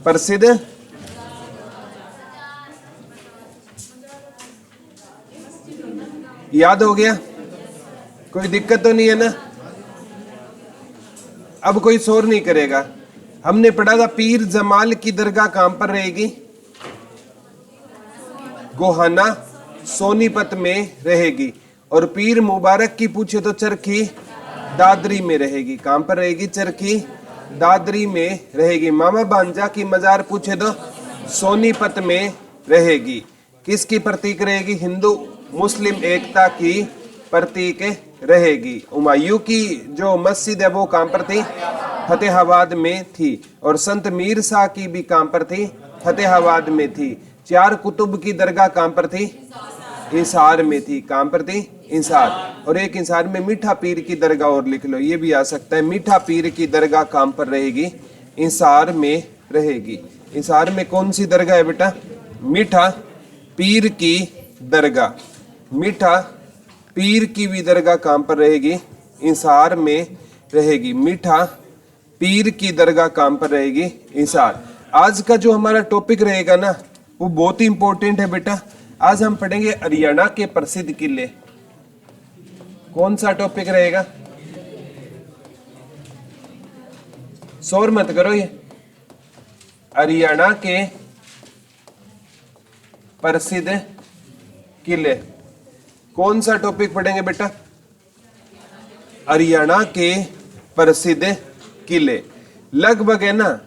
प्रसिद्ध याद हो गया? कोई दिक्कत तो नहीं है ना? अब कोई शोर नहीं करेगा। हमने पढ़ा था पीर जमाल की दरगाह कहां पर रहेगी? गोहाना सोनीपत में रहेगी। और पीर मुबारक की पूछे तो चरखी दादरी में रहेगी। कहां पर रहेगी? चरखी दादरी में रहेगी। मामा भांजा की मजार पूछे तो सोनीपत में रहेगी। किसकी प्रतीक रहेगी? हिंदू मुस्लिम एकता की प्रतीक रहेगी। हुमायूं की जो मस्जिद है वो कहां पर थी? फतेहाबाद में थी। और संत मीर शाह की भी कहां पर थी? फतेहाबाद में थी। चार कुतुब की दरगाह कहां पर थी? इंसार में थी। कहां पर थी? इंसार। और एक इंसार में मीठा पीर की दरगाह और लिख लो, ये भी आ सकता है। मीठा पीर की दरगाह कहां पर रहेगी? इंसार में रहेगी। इंसार में कौन सी दरगाह है बेटा? मीठा पीर की दरगाह। मीठा पीर की भी दरगाह कहां पर रहेगी? इंसार में रहेगी। मीठा पीर की दरगाह कहां पर रहेगी? इंसार। आज का जो हमारा टॉपिक रहेगा ना वो बहुत ही इंपॉर्टेंट है बेटा। आज हम पढ़ेंगे हरियाणा के प्रसिद्ध किले। कौन सा टॉपिक रहेगा? शोर मत करो। ये हरियाणा के प्रसिद्ध किले। कौन सा टॉपिक पढ़ेंगे बेटा? हरियाणा के प्रसिद्ध किले। लगभग है ना,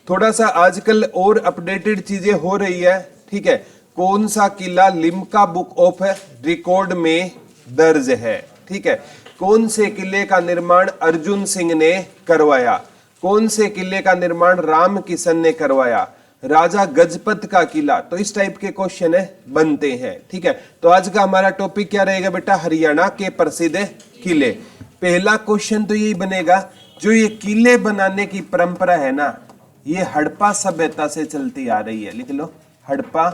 थोड़ा सा आजकल और अपडेटेड चीजें हो रही है। ठीक है, कौन सा किला लिम्का बुक ऑफ रिकॉर्ड में दर्ज है? ठीक है, कौन से किले का निर्माण अर्जुन सिंह ने करवाया? कौन से किले का निर्माण राम किशन ने करवाया? राजा गजपत का किला। तो इस टाइप के क्वेश्चन बनते हैं। ठीक है, तो आज का हमारा टॉपिक क्या रहेगा बेटा? हरियाणा के प्रसिद्ध किले। पहला क्वेश्चन तो यही बनेगा, जो ये किले बनाने की परंपरा है ना, ये हड़प्पा सभ्यता से चलती आ रही है। लिख लो, हड़प्पा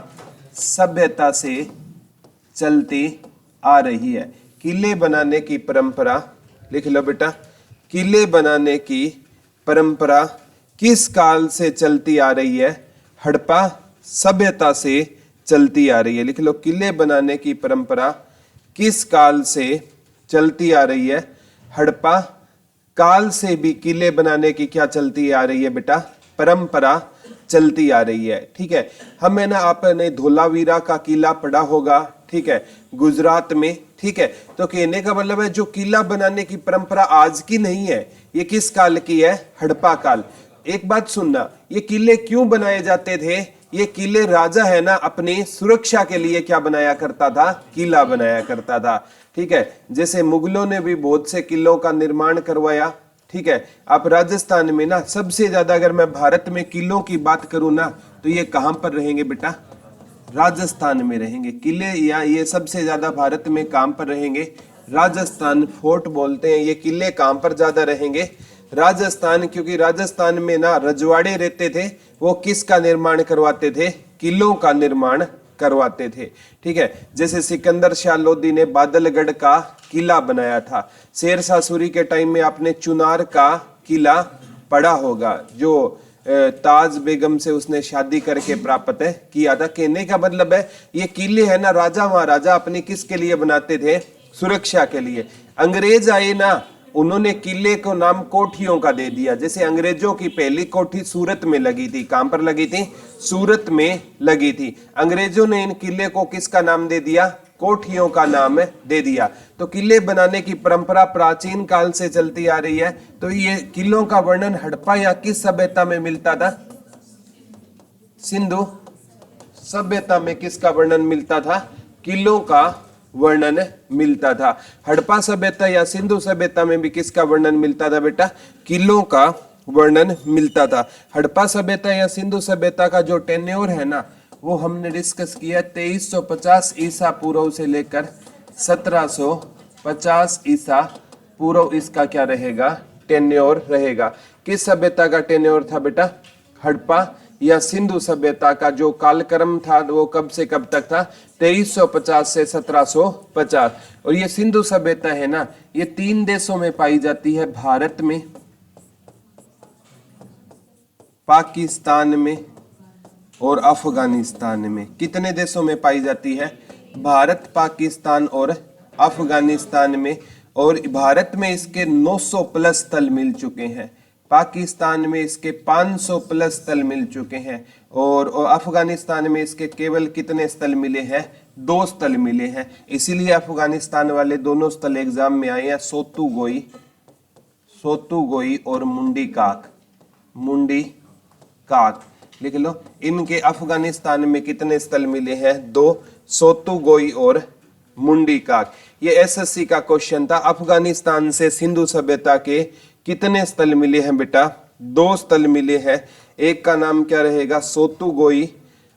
सभ्यता से चलती आ रही है। किले बनाने की परंपरा, लिख लो बेटा, किले बनाने की परंपरा किस काल से चलती आ रही है? हड़प्पा सभ्यता से चलती आ रही है। लिख लो, किले बनाने की परंपरा किस काल से चलती आ रही है? हड़प्पा काल से भी किले बनाने की क्या चलती आ रही है बेटा? परंपरा चलती आ रही है। ठीक है, हमें ना आपने धोलावीरा का किला पढ़ा होगा। ठीक है, गुजरात में। ठीक है, तो कहने का मतलब है जो किला बनाने की परंपरा आज की नहीं है, ये किस काल की है? हड़प्पा काल। एक बात सुनना, ये किले क्यों बनाए जाते थे? ये किले राजा है ना अपनी सुरक्षा के लिए क्या बनाया करता था? किला बनाया करता था। ठीक है, जैसे मुगलों ने भी बहुत से किलों का निर्माण करवाया। ठीक है, आप राजस्थान में ना सबसे ज्यादा, अगर मैं भारत में किलों की बात करूं ना, तो ये कहां पर रहेंगे बेटा? राजस्थान में रहेंगे किले। या ये सबसे ज्यादा भारत में कहां पर रहेंगे? राजस्थान। फोर्ट बोलते हैं ये किले। कहां पर ज्यादा रहेंगे? राजस्थान। क्योंकि राजस्थान में ना रजवाड़े रहते थे, वो किसका निर्माण करवाते थे? किलों का निर्माण करवाते थे। ठीक है, जैसे सिकंदर शाह लोदी ने बादलगढ़ का किला बनाया था। शेरशाह सूरी के टाइम में आपने चुनार का किला पढ़ा होगा, जो ताज बेगम से उसने शादी करके प्राप्त किया था। कहने का मतलब है ये किले है ना, राजा महाराजा अपनी किसके लिए बनाते थे? सुरक्षा के लिए। अंग्रेज आए ना, उन्होंने किले को नाम कोठियों का दे दिया। जैसे अंग्रेजों की पहली कोठी सूरत में लगी थी। कहां पर लगी थी? सूरत में लगी थी। अंग्रेजों ने इन किले को किसका नाम दे दिया? कोठियों का नाम दे दिया। तो किले बनाने की परंपरा प्राचीन काल से चलती आ रही है। तो ये किलों का वर्णन हड़प्पा या किस सभ्यता में मिलता था? सिंधु सभ्यता में किसका वर्णन मिलता था? किलों का वर्णन मिलता था। हड़प्पा सभ्यता या सिंधु सभ्यता में भी किसका वर्णन मिलता था बेटा? किलों का वर्णन मिलता था। हड़प्पा सभ्यता या सिंधु सभ्यता का जो टेन्योर है ना, वो हमने डिस्कस किया 2350 ईसा पूर्व से लेकर 1750 ईसा पूर्व। इसका क्या रहेगा? टेन्योर रहेगा। किस सभ्यता का टेन्योर था बेटा? हड़प्पा या सिंधु सभ्यता का जो कालक्रम था वो कब से कब तक था? 2350 से 1750। और ये सिंधु सभ्यता है ना, ये 3 देशों में पाई जाती है, भारत में, पाकिस्तान में और अफगानिस्तान में। कितने देशों में पाई जाती है? भारत, पाकिस्तान और अफगानिस्तान में। और भारत में इसके 900 प्लस स्थल मिल चुके हैं, पाकिस्तान में इसके 500 प्लस स्थल मिल चुके हैं, और अफगानिस्तान में इसके केवल कितने स्थल मिले हैं? 2 स्थल मिले हैं। इसीलिए अफगानिस्तान वाले दोनों स्थल एग्जाम में आए हैं, सोतु गोई और मुंडी काक। लिख लो, इनके अफगानिस्तान में कितने स्थल मिले हैं? 2, सोतु गोई और मुंडी काक। ये एसएससी का क्वेश्चन था। अफगानिस्तान से सिंधु सभ्यता के कितने स्थल मिले हैं बेटा? 2 स्थल मिले हैं। एक का नाम क्या रहेगा? सोतु गोई,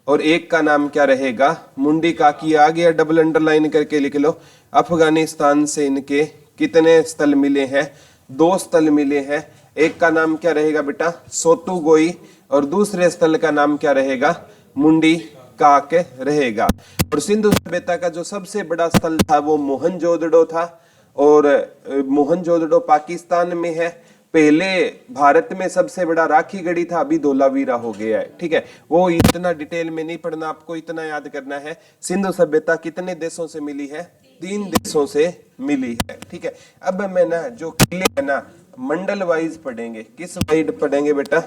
और एक का नाम क्या रहेगा? मुंडी काकी। आ गया, डबल अंडरलाइन करके लिख लो। अफगानिस्तान से इनके कितने स्थल मिले हैं? 2 स्थल मिले हैं। एक का नाम क्या रहेगा बेटा? सोतु गोई, और दूसरे स्थल का नाम क्या रहेगा? मुंडी काक रहेगा। और सिंधु सभ्यता का जो सबसे बड़ा स्थल था वो मोहनजोदड़ो था, और मोहनजोदड़ो पाकिस्तान में है। पहले भारत में सबसे बड़ा राखीगढ़ी था, अभी धोलावीरा हो गया है। ठीक है, वो इतना डिटेल में नहीं पढ़ना, आपको इतना याद करना है। सिंधु सभ्यता कितने देशों से मिली है? 3 देशों से मिली है। ठीक है, अब मैं ना जो किले है ना मंडल वाइज पढ़ेंगे। किस वाइज पढ़ेंगे बेटा?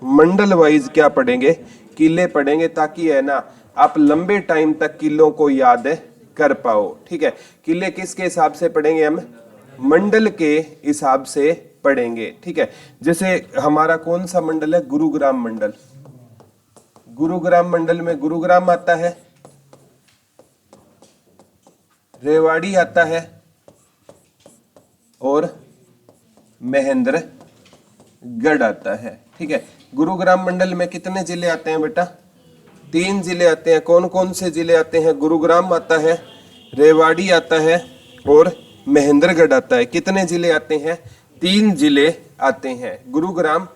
मंडल वाइज क्या पढ़ेंगे? किले पढ़ेंगे, ताकि है ना आप लंबे टाइम तक किलों को याद कर पाओ। ठीक है, किले किसके हिसाब से पढ़ेंगे? हम मंडल के हिसाब से पढ़ेंगे। ठीक है, जैसे हमारा कौन सा मंडल है? गुरुग्राम मंडल। गुरुग्राम मंडल में गुरुग्राम आता है, रेवाड़ी आता है, और महेंद्रगढ़ आता है। ठीक है, गुरुग्राम मंडल में कितने जिले आते हैं बेटा? 3 जिले आते हैं। कौन कौन से जिले आते हैं? गुरुग्राम आता है, रेवाड़ी आता है, और महेंद्रगढ़ आता है। कितने जिले आते हैं? 3 जिले आते हैं, गुरुग्राम,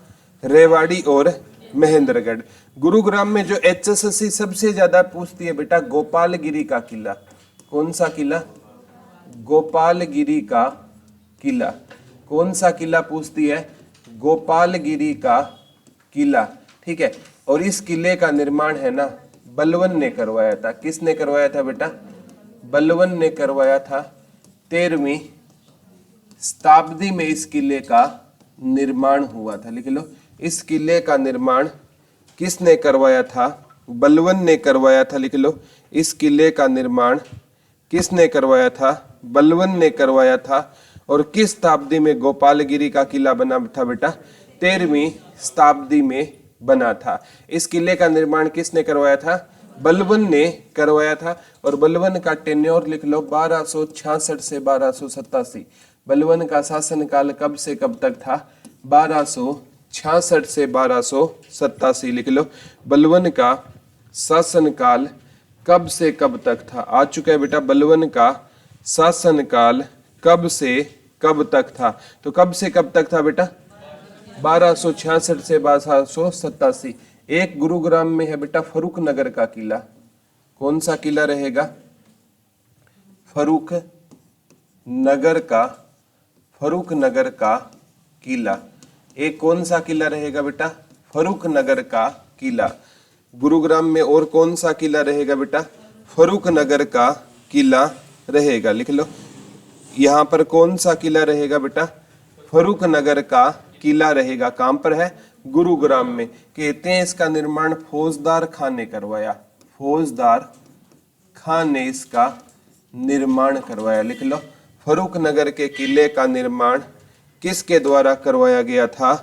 रेवाड़ी और महेंद्रगढ़। गुरुग्राम में जो एचएसएससी सबसे ज्यादा पूछती है बेटा, गोपालगिरी का किला। कौन सा किला? गोपालगिरी का किला। कौन सा किला पूछती है? गोपालगिरी का किला। ठीक है, और इस किले का निर्माण है ना बलवन ने करवाया था। किसने करवाया था बेटा? बलवन ने करवाया था। 13वीं शताब्दी में इस किले का निर्माण हुआ था। लिख लो, इस किले का निर्माण किसने करवाया था? बलवन ने करवाया था। लिख लो, इस किले का निर्माण किसने करवाया था? बलवन ने करवाया था। और किस शताब्दी में गोपालगिरी का किला बना था बेटा? 13वीं शताब्दी में बना था। इस किले का निर्माण किसने करवाया था? बलवन ने करवाया था। और बलवन का टेन्योर लिख लो, 1266 से 1287। बलवन का शासनकाल कब से कब तक था? 1266 से 1287 लिख लो। बलवन का शासनकाल कब से कब तक था? आ चुका है बेटा, बलवन का शासनकाल कब से कब तक था? तो कब से कब तक था बेटा? 1266 से 1287। एक गुरुग्राम में है बेटा फरूक नगर का किला। कौन सा किला रहेगा? फरूक नगर का किला। एक कौन सा किला रहेगा बेटा? फरूक नगर का किला। गुरुग्राम में और कौन सा किला रहेगा बेटा? फरूक नगर का किला रहेगा। लिख लो, यहाँ पर कौन सा किला रहेगा बेटा? फरूक नगर का किला रहेगा। कहां पर है? गुरुग्राम में। कहते हैं इसका निर्माण फौजदार खान ने करवाया। फौजदार खान ने इसका निर्माण करवाया। लिख लो, फरूक नगर के किले का निर्माण किसके द्वारा करवाया गया था?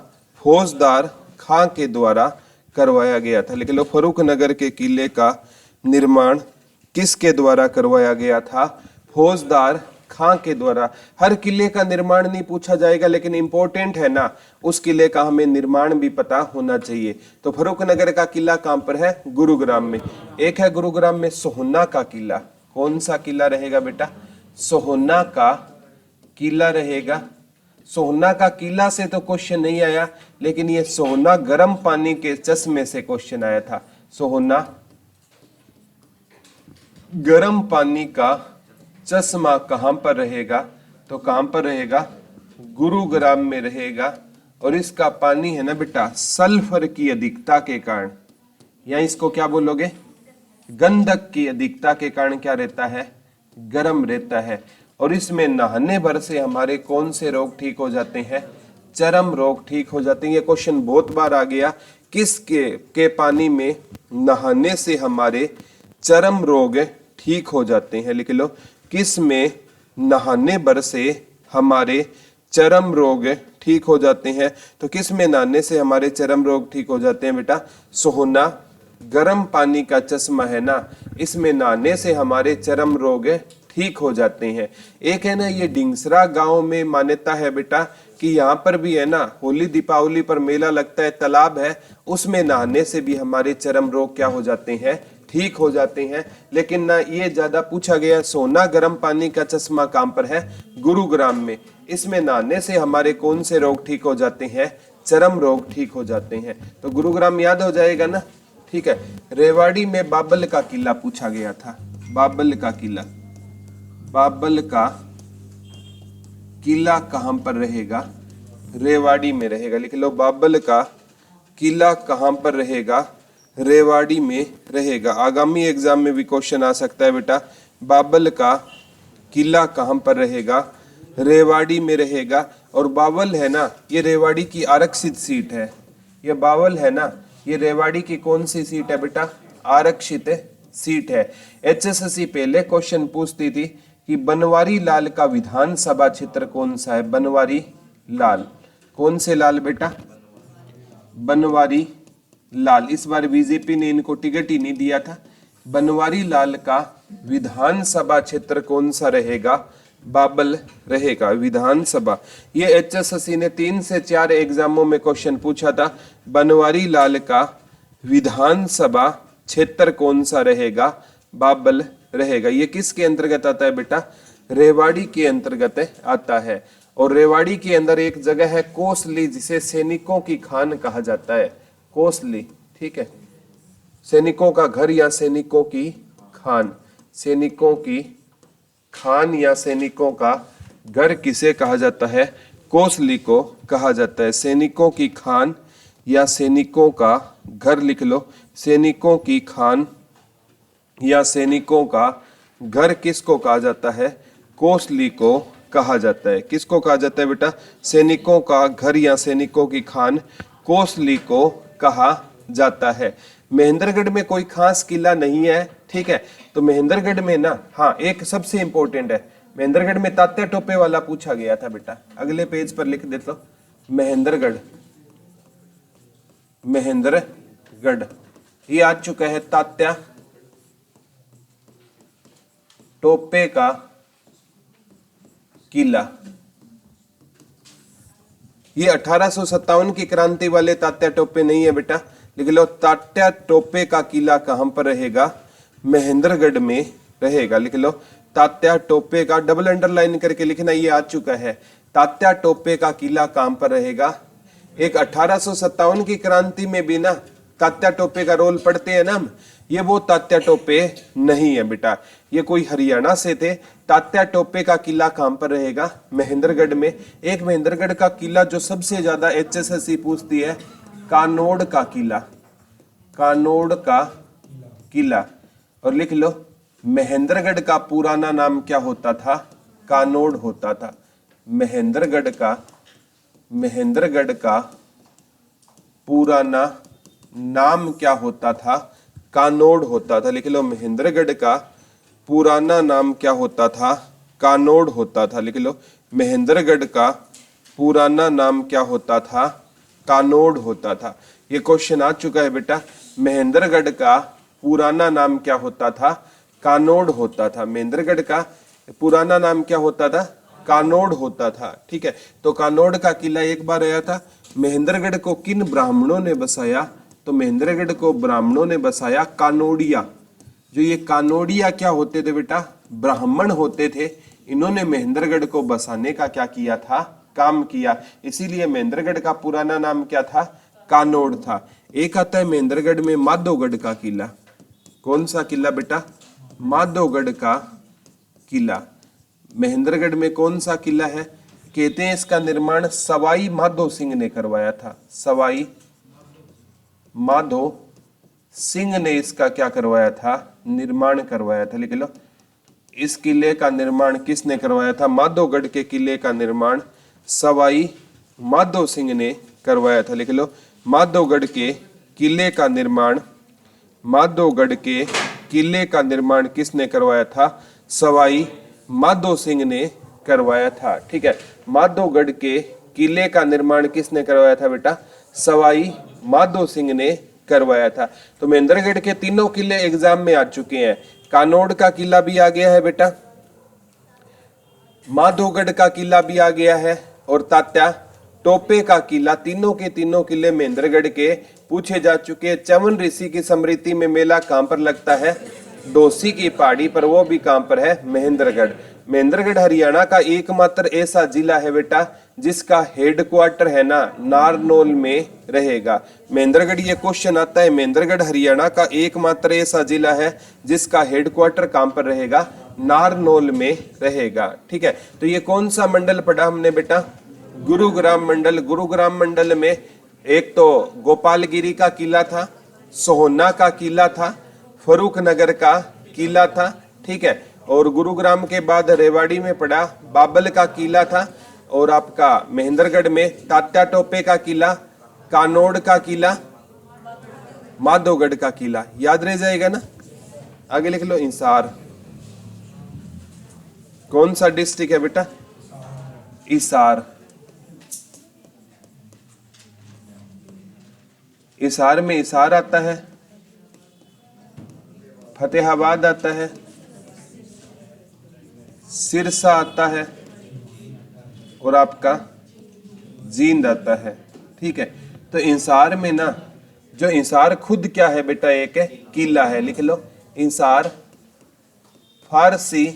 फौजदार खान के द्वारा करवाया गया था। लिख लो, फरूक नगर के किले का निर्माण किसके द्वारा करवाया गया था? फौजदार खां के द्वारा। हर किले का निर्माण नहीं पूछा जाएगा, लेकिन इंपॉर्टेंट है ना, उस किले का हमें निर्माण भी पता होना चाहिए। तो फरूक नगर का किला कहां पर है? गुरुग्राम में। एक है गुरुग्राम में सोहना का किला। कौन सा किला रहेगा बेटा? सोहना का किला रहेगा। सोहना का किला से तो क्वेश्चन नहीं आया, लेकिन ये सोहना गर्म पानी के चश्मे से क्वेश्चन आया था। सोहना गर्म पानी का चश्मा कहां पर रहेगा? तो कहां पर रहेगा? गुरुग्राम में रहेगा। और इसका पानी है ना बेटा सल्फर की अधिकता के कारण, या इसको क्या बोलोगे, गंधक की अधिकता के कारण क्या रहता है, गर्म रहता है। और इसमें नहाने भर से हमारे कौन से रोग ठीक हो जाते हैं, चर्म रोग ठीक हो जाते हैं। ये क्वेश्चन बहुत बार आ गया, किस के पानी में नहाने से हमारे चर्म रोग ठीक हो जाते हैं। लिख लो, किस में नहाने भर से हमारे चर्म रोग ठीक हो जाते हैं। तो किस में नहाने से हमारे चर्म रोग ठीक हो जाते हैं बेटा, सोहना गर्म पानी का चश्मा है ना, इसमें नहाने से हमारे चर्म रोग ठीक हो जाते हैं। एक है ना ये डिंगसरा गांव में मान्यता है बेटा कि यहाँ पर भी है ना होली दीपावली पर मेला लगता है, तालाब है, उसमें नहाने से भी हमारे चर्म रोग क्या हो जाते हैं, ठीक हो जाते हैं। लेकिन ना ये ज्यादा पूछा गया, सोना गर्म पानी का चश्मा कहां पर है, गुरुग्राम में, इसमें नहाने से हमारे कौन से रोग ठीक हो जाते हैं, चर्म रोग ठीक हो जाते हैं। तो गुरुग्राम याद हो जाएगा ना, ठीक है। रेवाड़ी में बाबल का किला पूछा गया था, बाबल का किला, बाबल का किला कहां पर रहेगा, रेवाड़ी में रहेगा। लिख लो, बाबल का किला कहां पर रहेगा, रेवाड़ी में रहेगा। आगामी एग्जाम में भी क्वेश्चन आ सकता है बेटा, बाबल का किला कहां पर रहेगा, रेवाड़ी में रहेगा। और बावल है ना, ये रेवाड़ी की आरक्षित सीट है, ये बावल है ना, ये रेवाड़ी की कौन सी सीट है बेटा, आरक्षित सीट है। एचएसएससी पहले क्वेश्चन पूछती थी कि बनवारी लाल का विधानसभा क्षेत्र कौन सा है, बनवारी लाल, कौन से लाल बेटा, बनवारी लाल। इस बार बीजेपी ने इनको टिकट ही नहीं दिया था। बनवारी लाल का विधानसभा क्षेत्र कौन सा रहेगा, बाबल रहेगा विधानसभा। ये एचएसएससी ने 3 से 4 एग्जामों में क्वेश्चन पूछा था, बनवारी लाल का विधानसभा क्षेत्र कौन सा रहेगा, बाबल रहेगा। ये किसके अंतर्गत आता है बेटा, रेवाड़ी के अंतर्गत आता है। और रेवाड़ी के अंदर एक जगह है कोसली, जिसे सैनिकों की खान कहा जाता है, कोसली, ठीक है, सैनिकों का घर या सैनिकों की खान, सैनिकों की खान या सैनिकों का घर किसे कहा जाता है, कोसली को कहा जाता है। सैनिकों की खान या सैनिकों का घर, लिख लो, सैनिकों की खान या सैनिकों का घर किसको कहा जाता है, कोसली को कहा जाता है। किसको कहा जाता है बेटा, सैनिकों का घर या सैनिकों की खान कोसली को कहा जाता है। महेंद्रगढ़ में कोई खास किला नहीं है, ठीक है। तो महेंद्रगढ़ में ना, हाँ एक सबसे इंपॉर्टेंट है, महेंद्रगढ़ में तात्या टोपे वाला पूछा गया था बेटा, अगले पेज पर लिख देता हूं, महेंद्रगढ़, महेंद्रगढ़ ये आ चुका है तात्या टोपे का किला। ये 1857 की क्रांति वाले तात्या टोपे नहीं है बेटा, लिख लो, तात्या टोपे का किला कहां पर रहेगा, महेंद्रगढ़ में रहेगा। लिख लो, तात्या टोपे का, डबल अंडरलाइन करके लिखना, ये आ चुका है, तात्या टोपे का किला कहां पर रहेगा। एक 1857 की क्रांति में भी ना तात्या टोपे का रोल पढ़ते हैं ना हम, ये वो तात्या टोपे नहीं है बेटा, ये कोई हरियाणा से थे। तात्या टोपे का किला कहां पर रहेगा, महेंद्रगढ़ में। एक महेंद्रगढ़ का किला जो सबसे ज्यादा एचएसएससी पूछती है, कानोड़ का किला, कानोड़ का किला। और लिख लो, महेंद्रगढ़ का पुराना नाम क्या होता था, कानोड़ होता था। महेंद्रगढ़ का पुराना नाम क्या होता था, कानोड़ होता था। लिख लो, महेंद्रगढ़ का पुराना नाम क्या होता था, कानोड़ होता था। लिख लो, महेंद्रगढ़ का पुराना नाम क्या होता था, कानोड़ होता था। ये क्वेश्चन आ चुका है बेटा, महेंद्रगढ़ का पुराना नाम क्या होता था, कानोड़ होता था। महेंद्रगढ़ का पुराना नाम क्या होता था, कानोड़ होता था, ठीक है। तो कानोड़ का किला एक बार आया था। महेंद्रगढ़ को किन ब्राह्मणों ने बसाया, तो महेंद्रगढ़ को ब्राह्मणों ने बसाया, कानोड़िया। जो ये कानोड़िया क्या होते थे बेटा, ब्राह्मण होते थे। इन्होंने महेंद्रगढ़ को बसाने का क्या किया था, काम किया। इसीलिए महेंद्रगढ़ का पुराना नाम क्या था, कानोड़ था। एक आता है महेंद्रगढ़ में माधोगढ़ का किला। कौन सा किला बेटा, माधोगढ़ का किला। महेंद्रगढ़ में कौन सा किला है, कहते हैं इसका निर्माण सवाई माधो सिंह ने करवाया था। सवाई माधो सिंह ने इसका क्या करवाया था? निर्माण करवाया था। लिख लो, इस किले का निर्माण किसने करवाया था? माधोगढ़ के किले का निर्माण सवाई माधो सिंह ने करवाया था। लिख लो, माधोगढ़ के किले का निर्माण, माधोगढ़ के किले का निर्माण किसने करवाया था? सवाई माधो सिंह ने करवाया था। ठीक है, माधोगढ़ के किले का निर्माण किसने करवाया था बेटा? सवाई माधो सिंह ने करवाया था। तो महेंद्रगढ़ के तीनों किले एग्जाम में आ चुके हैं। कानोड़ का किला भी आ गया है बेटा, माधोगढ़ का किला भी आ गया है, और तात्या टोपे का किला, तीनों के तीनों किले महेंद्रगढ़ के पूछे जा चुके हैं। च्यवन ऋषि की स्मृति में मेला कहां पर लगता है? डोसी की पहाड़ी पर, वो भी कहां पर है? महेंद्रगढ़। महेंद्रगढ़ हरियाणा का एकमात्र ऐसा जिला है बेटा जिसका हेडक्वार्टर है ना नारनौल में रहेगा। महेंद्रगढ़, ये क्वेश्चन आता है, महेंद्रगढ़ हरियाणा का एकमात्र ऐसा जिला है जिसका हेडक्वार्टर कहां पर रहेगा? नारनौल में रहेगा। ठीक है, तो ये कौन सा मंडल पढ़ा हमने बेटा? गुरुग्राम मंडल। गुरुग्राम मंडल में एक तो गोपालगिरी का किला था, सोहना का किला था, फरूख नगर का किला था। ठीक है, और गुरुग्राम के बाद रेवाड़ी में पड़ा बाबल का किला था, और आपका महेंद्रगढ़ में तात्या टोपे का किला, कानोड़ का किला, माधोगढ़ का किला। याद रह जाएगा ना? आगे लिख लो, इंसार कौन सा डिस्ट्रिक्ट है बेटा? हिसार। हिसार में हिसार आता है, फतेहाबाद आता है, सिरसा आता है, और आपका जींद आता है। ठीक है, तो इंसार में ना, जो इंसार खुद क्या है बेटा? एक है किला है। लिख लो, इंसार फारसी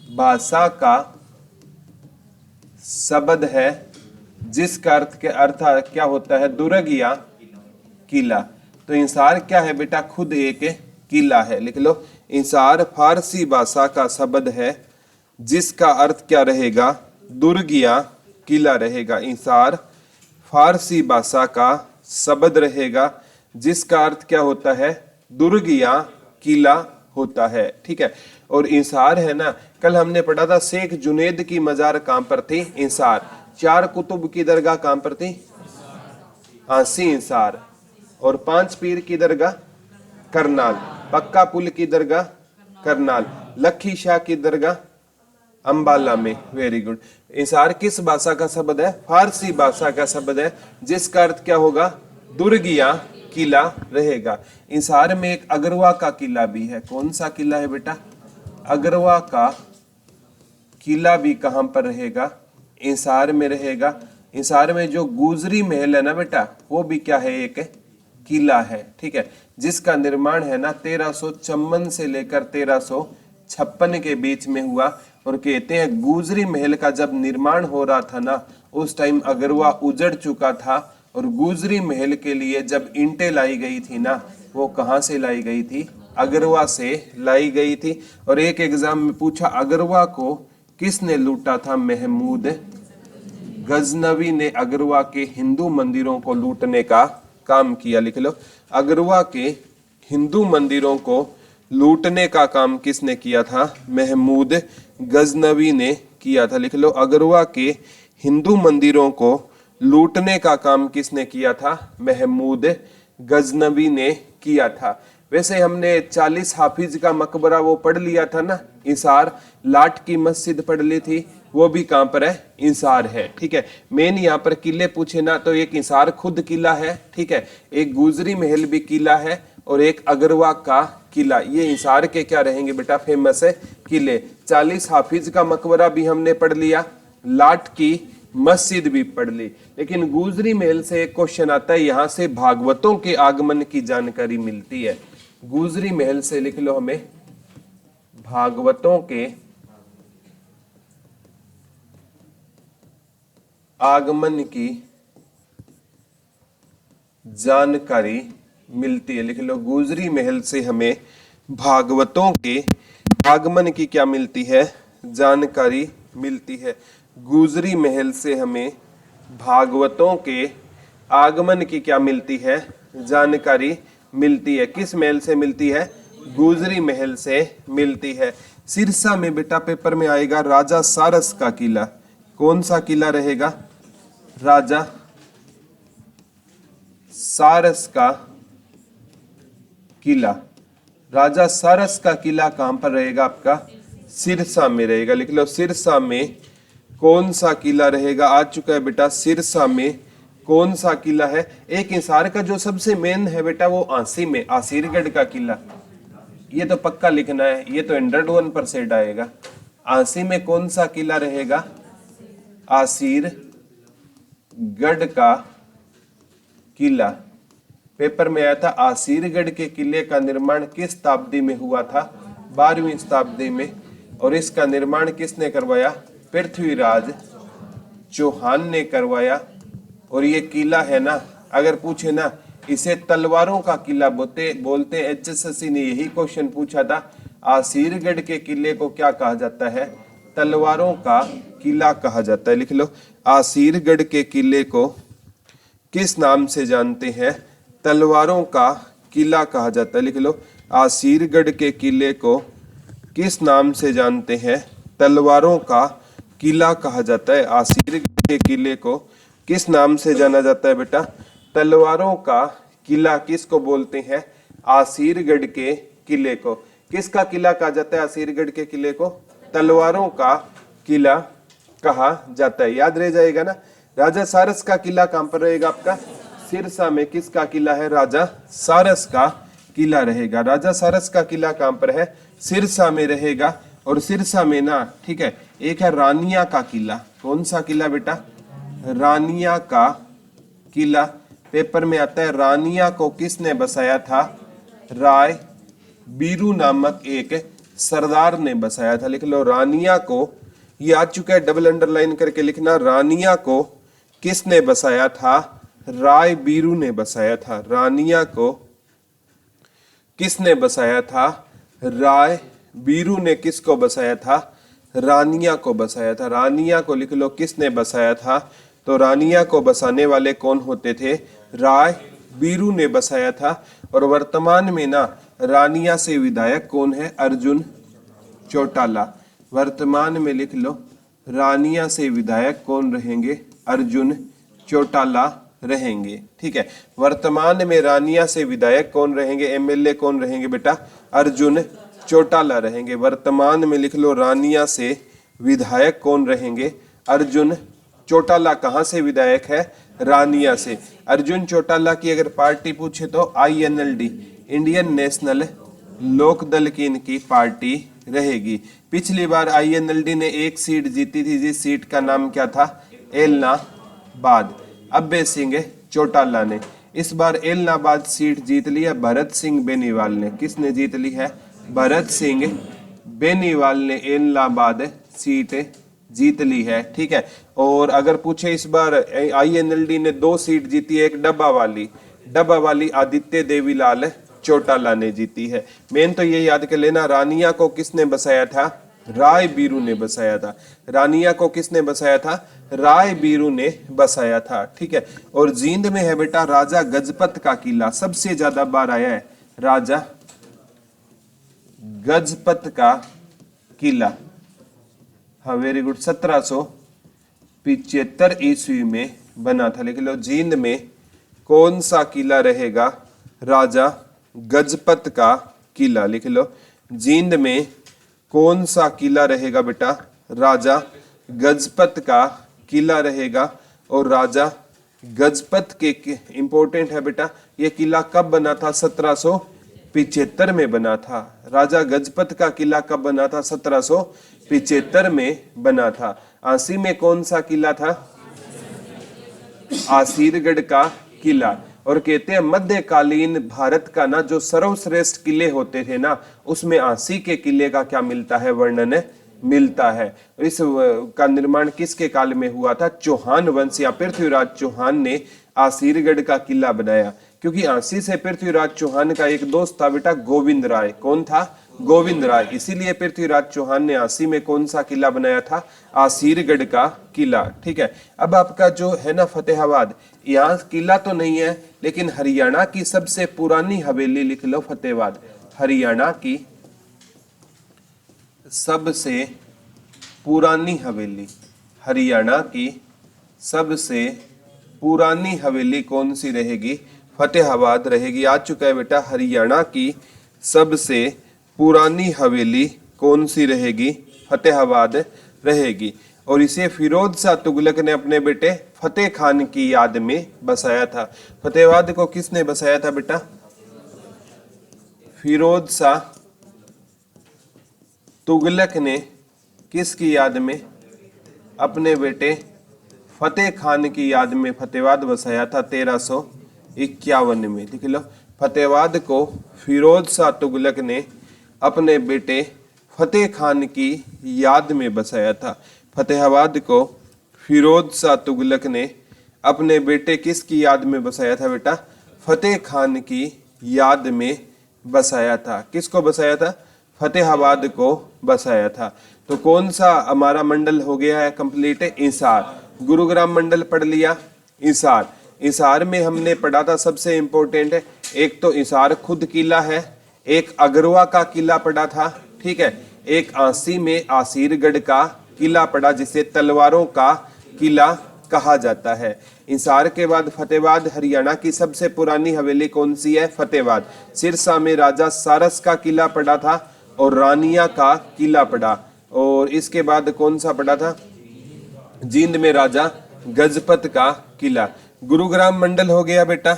भाषा का शब्द है जिसका अर्थ क्या होता है? दुर्ग या किला। तो इंसार क्या है बेटा? खुद एक किला है। लिख लो, इंसार फारसी भाषा का शब्द है जिसका अर्थ क्या रहेगा? दुर्ग या किला रहेगा। इंसार फारसी भाषा का शब्द रहेगा जिसका अर्थ क्या होता है? दुर्ग या किला होता है। ठीक है, और इंसार है ना, कल हमने पढ़ा था शेख जुनेद की मजार कहां पर थी? इंसार। चार कुतुब की दरगाह कहां पर थी? आसी इंसार। और पांच पीर की दरगाह करनाल, पक्का पुल की दरगाह करनाल, लखी शाह की दरगाह अंबाला में। Very good. इंसार किस भाषा का शब्द है? फारसी भाषा का शब्द है जिसका अर्थ क्या होगा? दुर्ग या किला रहेगा। इंसार में एक अगरवा का किला भी है। कौन सा किला है बेटा? अगरवा का किला भी कहां पर रहेगा? इंसार में रहेगा। इंसार में जो गुजरी महल है ना बेटा, वो भी क्या है? एक किला है। ठीक है, जिसका निर्माण है ना 1354 से लेकर 1356 के बीच में हुआ। और कहते हैं गुजरी महल का जब निर्माण हो रहा था ना, उस टाइम अगरवा उजड़ चुका था, और गुजरी महल के लिए जब ईंटें लाई गई थी ना, वो कहां से लाई गई थी? अगरवा से लाई गई थी। और एक एग्जाम में पूछा, अगरवा को किसने लूटा था? महमूद गजनवी ने अगरवा के हिंदू मंदिरों को लूटने का काम किया। लिख लो, अगरवा के हिंदू मंदिरों को लूटने का काम किसने किया था? महमूद गजनवी ने किया था। लिख लो, अगरवा के हिंदू मंदिरों को लूटने का काम किसने किया था? महमूद गजनवी ने किया था। वैसे हमने 40 हाफिज का मकबरा वो पढ़ लिया था ना, इंसार। लाट की मस्जिद पढ़ ली थी, वो भी कहां पर है? इंसार है। ठीक है, मेन यहाँ पर किले पूछे ना, तो एक इंसार खुद किला है। ठीक है, एक गुजरी महल भी किला है, और एक अगरवा का किला। ये इंसार के क्या रहेंगे बेटा? फेमस है किले। 40 हाफिज का मकबरा भी हमने पढ़ लिया, लाट की मस्जिद भी पढ़ ली। लेकिन गुजरी महल से एक क्वेश्चन आता है, यहां से भागवतों के आगमन की जानकारी मिलती है। गुजरी महल से लिख लो हमें भागवतों के आगमन की जानकारी मिलती है। लिख लो, गुजरी महल से हमें भागवतों के आगमन की क्या मिलती है? जानकारी मिलती है। गुजरी महल से हमें भागवतों के आगमन की क्या मिलती है, जानकारी मिलती है। किस महल से मिलती है, गुजरी महल से मिलती है। सिरसा में बेटा पेपर में आएगा राजा सारस का किला। कौन सा किला रहेगा, राजा सारस का किला। राजा सारस का किला कहां पर रहेगा आपका, सिरसा में रहेगा। लिख लो सिरसा में कौन सा किला रहेगा। आ चुका है बेटा, सिरसा में कौन सा किला है। एक हिसार का जो सबसे मेन है बेटा वो आंसी में आसीरगढ़ का किला, ये तो पक्का लिखना है, ये तो 101% आएगा। आंसी में कौन सा किला रहेगा, आसीरगढ़ का किला। पेपर में आया था आसीरगढ़ के किले का निर्माण किस शताब्दी में हुआ था, 12वीं शताब्दी में। और इसका निर्माण किसने करवाया, पृथ्वीराज चौहान ने करवाया। और ये किला है ना, अगर पूछे ना इसे तलवारों का किला बोलते एचएसएससी ने यही क्वेश्चन पूछा था, आसीरगढ़ के किले को क्या कहा जाता है, तलवारों का किला कहा जाता है। लिख लो आसीरगढ़ के किले को किस नाम से जानते हैं, तलवारों का किला कहा जाता है। लिख लो आसीरगढ़ के किले को किस नाम से जानते हैं, तलवारों का किला कहा जाता है। आसीरगढ़ के किले को किस नाम से जाना जाता है बेटा, तलवारों का किला किसको बोलते हैं, आसीरगढ़ के किले को। किसका किला कहा जाता है, आसीरगढ़ के किले को तलवारों का किला कहा जाता है। याद रह जाएगा ना। राजा सारस का किला कहां पर रहेगा आपका, सिरसा में। किसका किला है, राजा सारस का किला रहेगा। राजा सारस का किला कहां पर है, सिरसा में रहेगा। और सिरसा में ना, ठीक है, एक है रानिया का किला। कौन सा किला बेटा, रानिया का किला। पेपर में आता है रानिया को किसने बसाया था, राय बीरू नामक एक सरदार ने बसाया था। लिख लो रानिया को, ये आ चुका है, डबल अंडरलाइन करके लिखना, रानिया को किसने बसाया था, राय बीरू ने बसाया था। रानिया को किसने बसाया था, राय बीरू ने किसको बसाया था, रानिया को बसाया था। रानिया को लिख लो किसने बसाया था, तो रानिया को बसाने वाले कौन होते थे, राय बीरू ने बसाया था। और वर्तमान में ना रानिया से विधायक कौन है, अर्जुन चौटाला। वर्तमान में लिख लो रानिया से विधायक कौन रहेंगे, अर्जुन चौटाला रहेंगे। ठीक है, वर्तमान में रानिया से विधायक कौन रहेंगे, एमएलए कौन रहेंगे बेटा, अर्जुन चौटाला रहेंगे। वर्तमान में लिख लो रानिया से विधायक कौन रहेंगे, अर्जुन चौटाला। कहां से विधायक है, रानिया से। अर्जुन चौटाला की अगर पार्टी पूछे तो INLD, इंडियन नेशनल लोकदल की इनकी पार्टी रहेगी। पिछली बार INLD ने एक सीट जीती थी, जिस सीट का नाम क्या था, एलनाबाद। अब्बे सिंह चौटाला ने। इस बार एलनाबाद सीट जीत ली है भरत सिंह बेनीवाल ने। किसने जीत ली है, भरत सिंह बेनीवाल ने एलनाबाद सीट जीत ली है। ठीक है, और अगर पूछे इस बार INLD ने 2 सीट जीती है, एक डब्बा वाली आदित्य देवीलाल चौटाला ने जीती है। मेन तो ये याद कर लेना, रानिया को किसने बसाया था, राय बीरू ने बसाया था। रानिया को किसने बसाया था, राय बीरू ने बसाया था। ठीक है, और जींद में है बेटा राजा गजपत का किला। सबसे ज्यादा बार आया है राजा गजपत का किला। हाँ वेरी गुड, 1775 ईस्वी में बना था। लिख लो जींद में कौन सा किला रहेगा, राजा गजपत का किला। लिख लो जींद में कौन सा किला रहेगा बेटा, राजा गजपत का किला रहेगा। और राजा गजपत के इंपॉर्टेंट है बेटा, ये किला कब बना था, 1775 में बना था। राजा गजपत का किला कब बना था, 1775 में बना था। आंसी में कौन सा किला था, आसीरगढ़ का किला। और कहते हैं मध्यकालीन भारत का ना जो सर्वश्रेष्ठ किले होते थे ना, उसमें आंसी के किले का क्या मिलता है, वर्णन मिलता है। इस का निर्माण किसके काल में हुआ था, चौहान वंश या पृथ्वीराज चौहान ने आसीरगढ़ का किला बनाया। क्योंकि आंसी से पृथ्वीराज चौहान का एक दोस्त था बेटा, गोविंद राय। कौन था, गोविंद राय। इसीलिए पृथ्वीराज चौहान ने 80 में कौन सा किला बनाया था? आसीरगढ़ का किला। ठीक है, अब आपका जो है ना फतेहाबाद, यहाँ किला तो नहीं है लेकिन हरियाणा की सबसे पुरानी हवेली लिख लो फतेहाबाद। हरियाणा की सबसे पुरानी हवेली, हरियाणा की सबसे पुरानी हवेली कौन सी रहेगी? फतेहाबाद रहेगी। आ चुका है बेटा, हरियाणा की सबसे पुरानी हवेली कौन सी रहेगी? फतेहाबाद रहेगी। और इसे फिरोज शाह तुगलक ने अपने बेटे फतेह खान की याद में बसाया था। फतेहाबाद को किसने बसाया था बेटा? फिरोज शाह तुगलक ने किसकी याद में? अपने बेटे फतेह खान की याद में फतेहाबाद बसाया था 1351 में। लिख लो, फतेहाबाद को फिरोज शाह तुगलक ने अपने बेटे फतेह खान की याद में बसाया था। फतेहाबाद को फिरोज शाह तुगलक ने अपने बेटे किसकी याद में बसाया था बेटा? फतेह खान की याद में बसाया था। किसको बसाया था? फतेहाबाद को बसाया था। तो कौन सा हमारा मंडल हो गया है कंप्लीट? हिसार। गुरुग्राम मंडल पढ़ लिया। हिसार, हिसार में हमने पढ़ा था सबसे इंपॉर्टेंट है, एक तो हिसार खुद किला है, एक अगरवा का किला पढ़ा था। ठीक है, एक 80 में आसीरगढ़ का किला पढ़ा जिसे तलवारों का किला कहा जाता है। हिसार के बाद फतेहाबाद, हरियाणा की सबसे पुरानी हवेली कौन सी है? फतेहाबाद। सिरसा में राजा सारस का किला पड़ा था और रानिया का किला पड़ा। और इसके बाद कौन सा पड़ा था? जींद में राजा गजपत का किला। गुरुग्राम मंडल हो गया बेटा,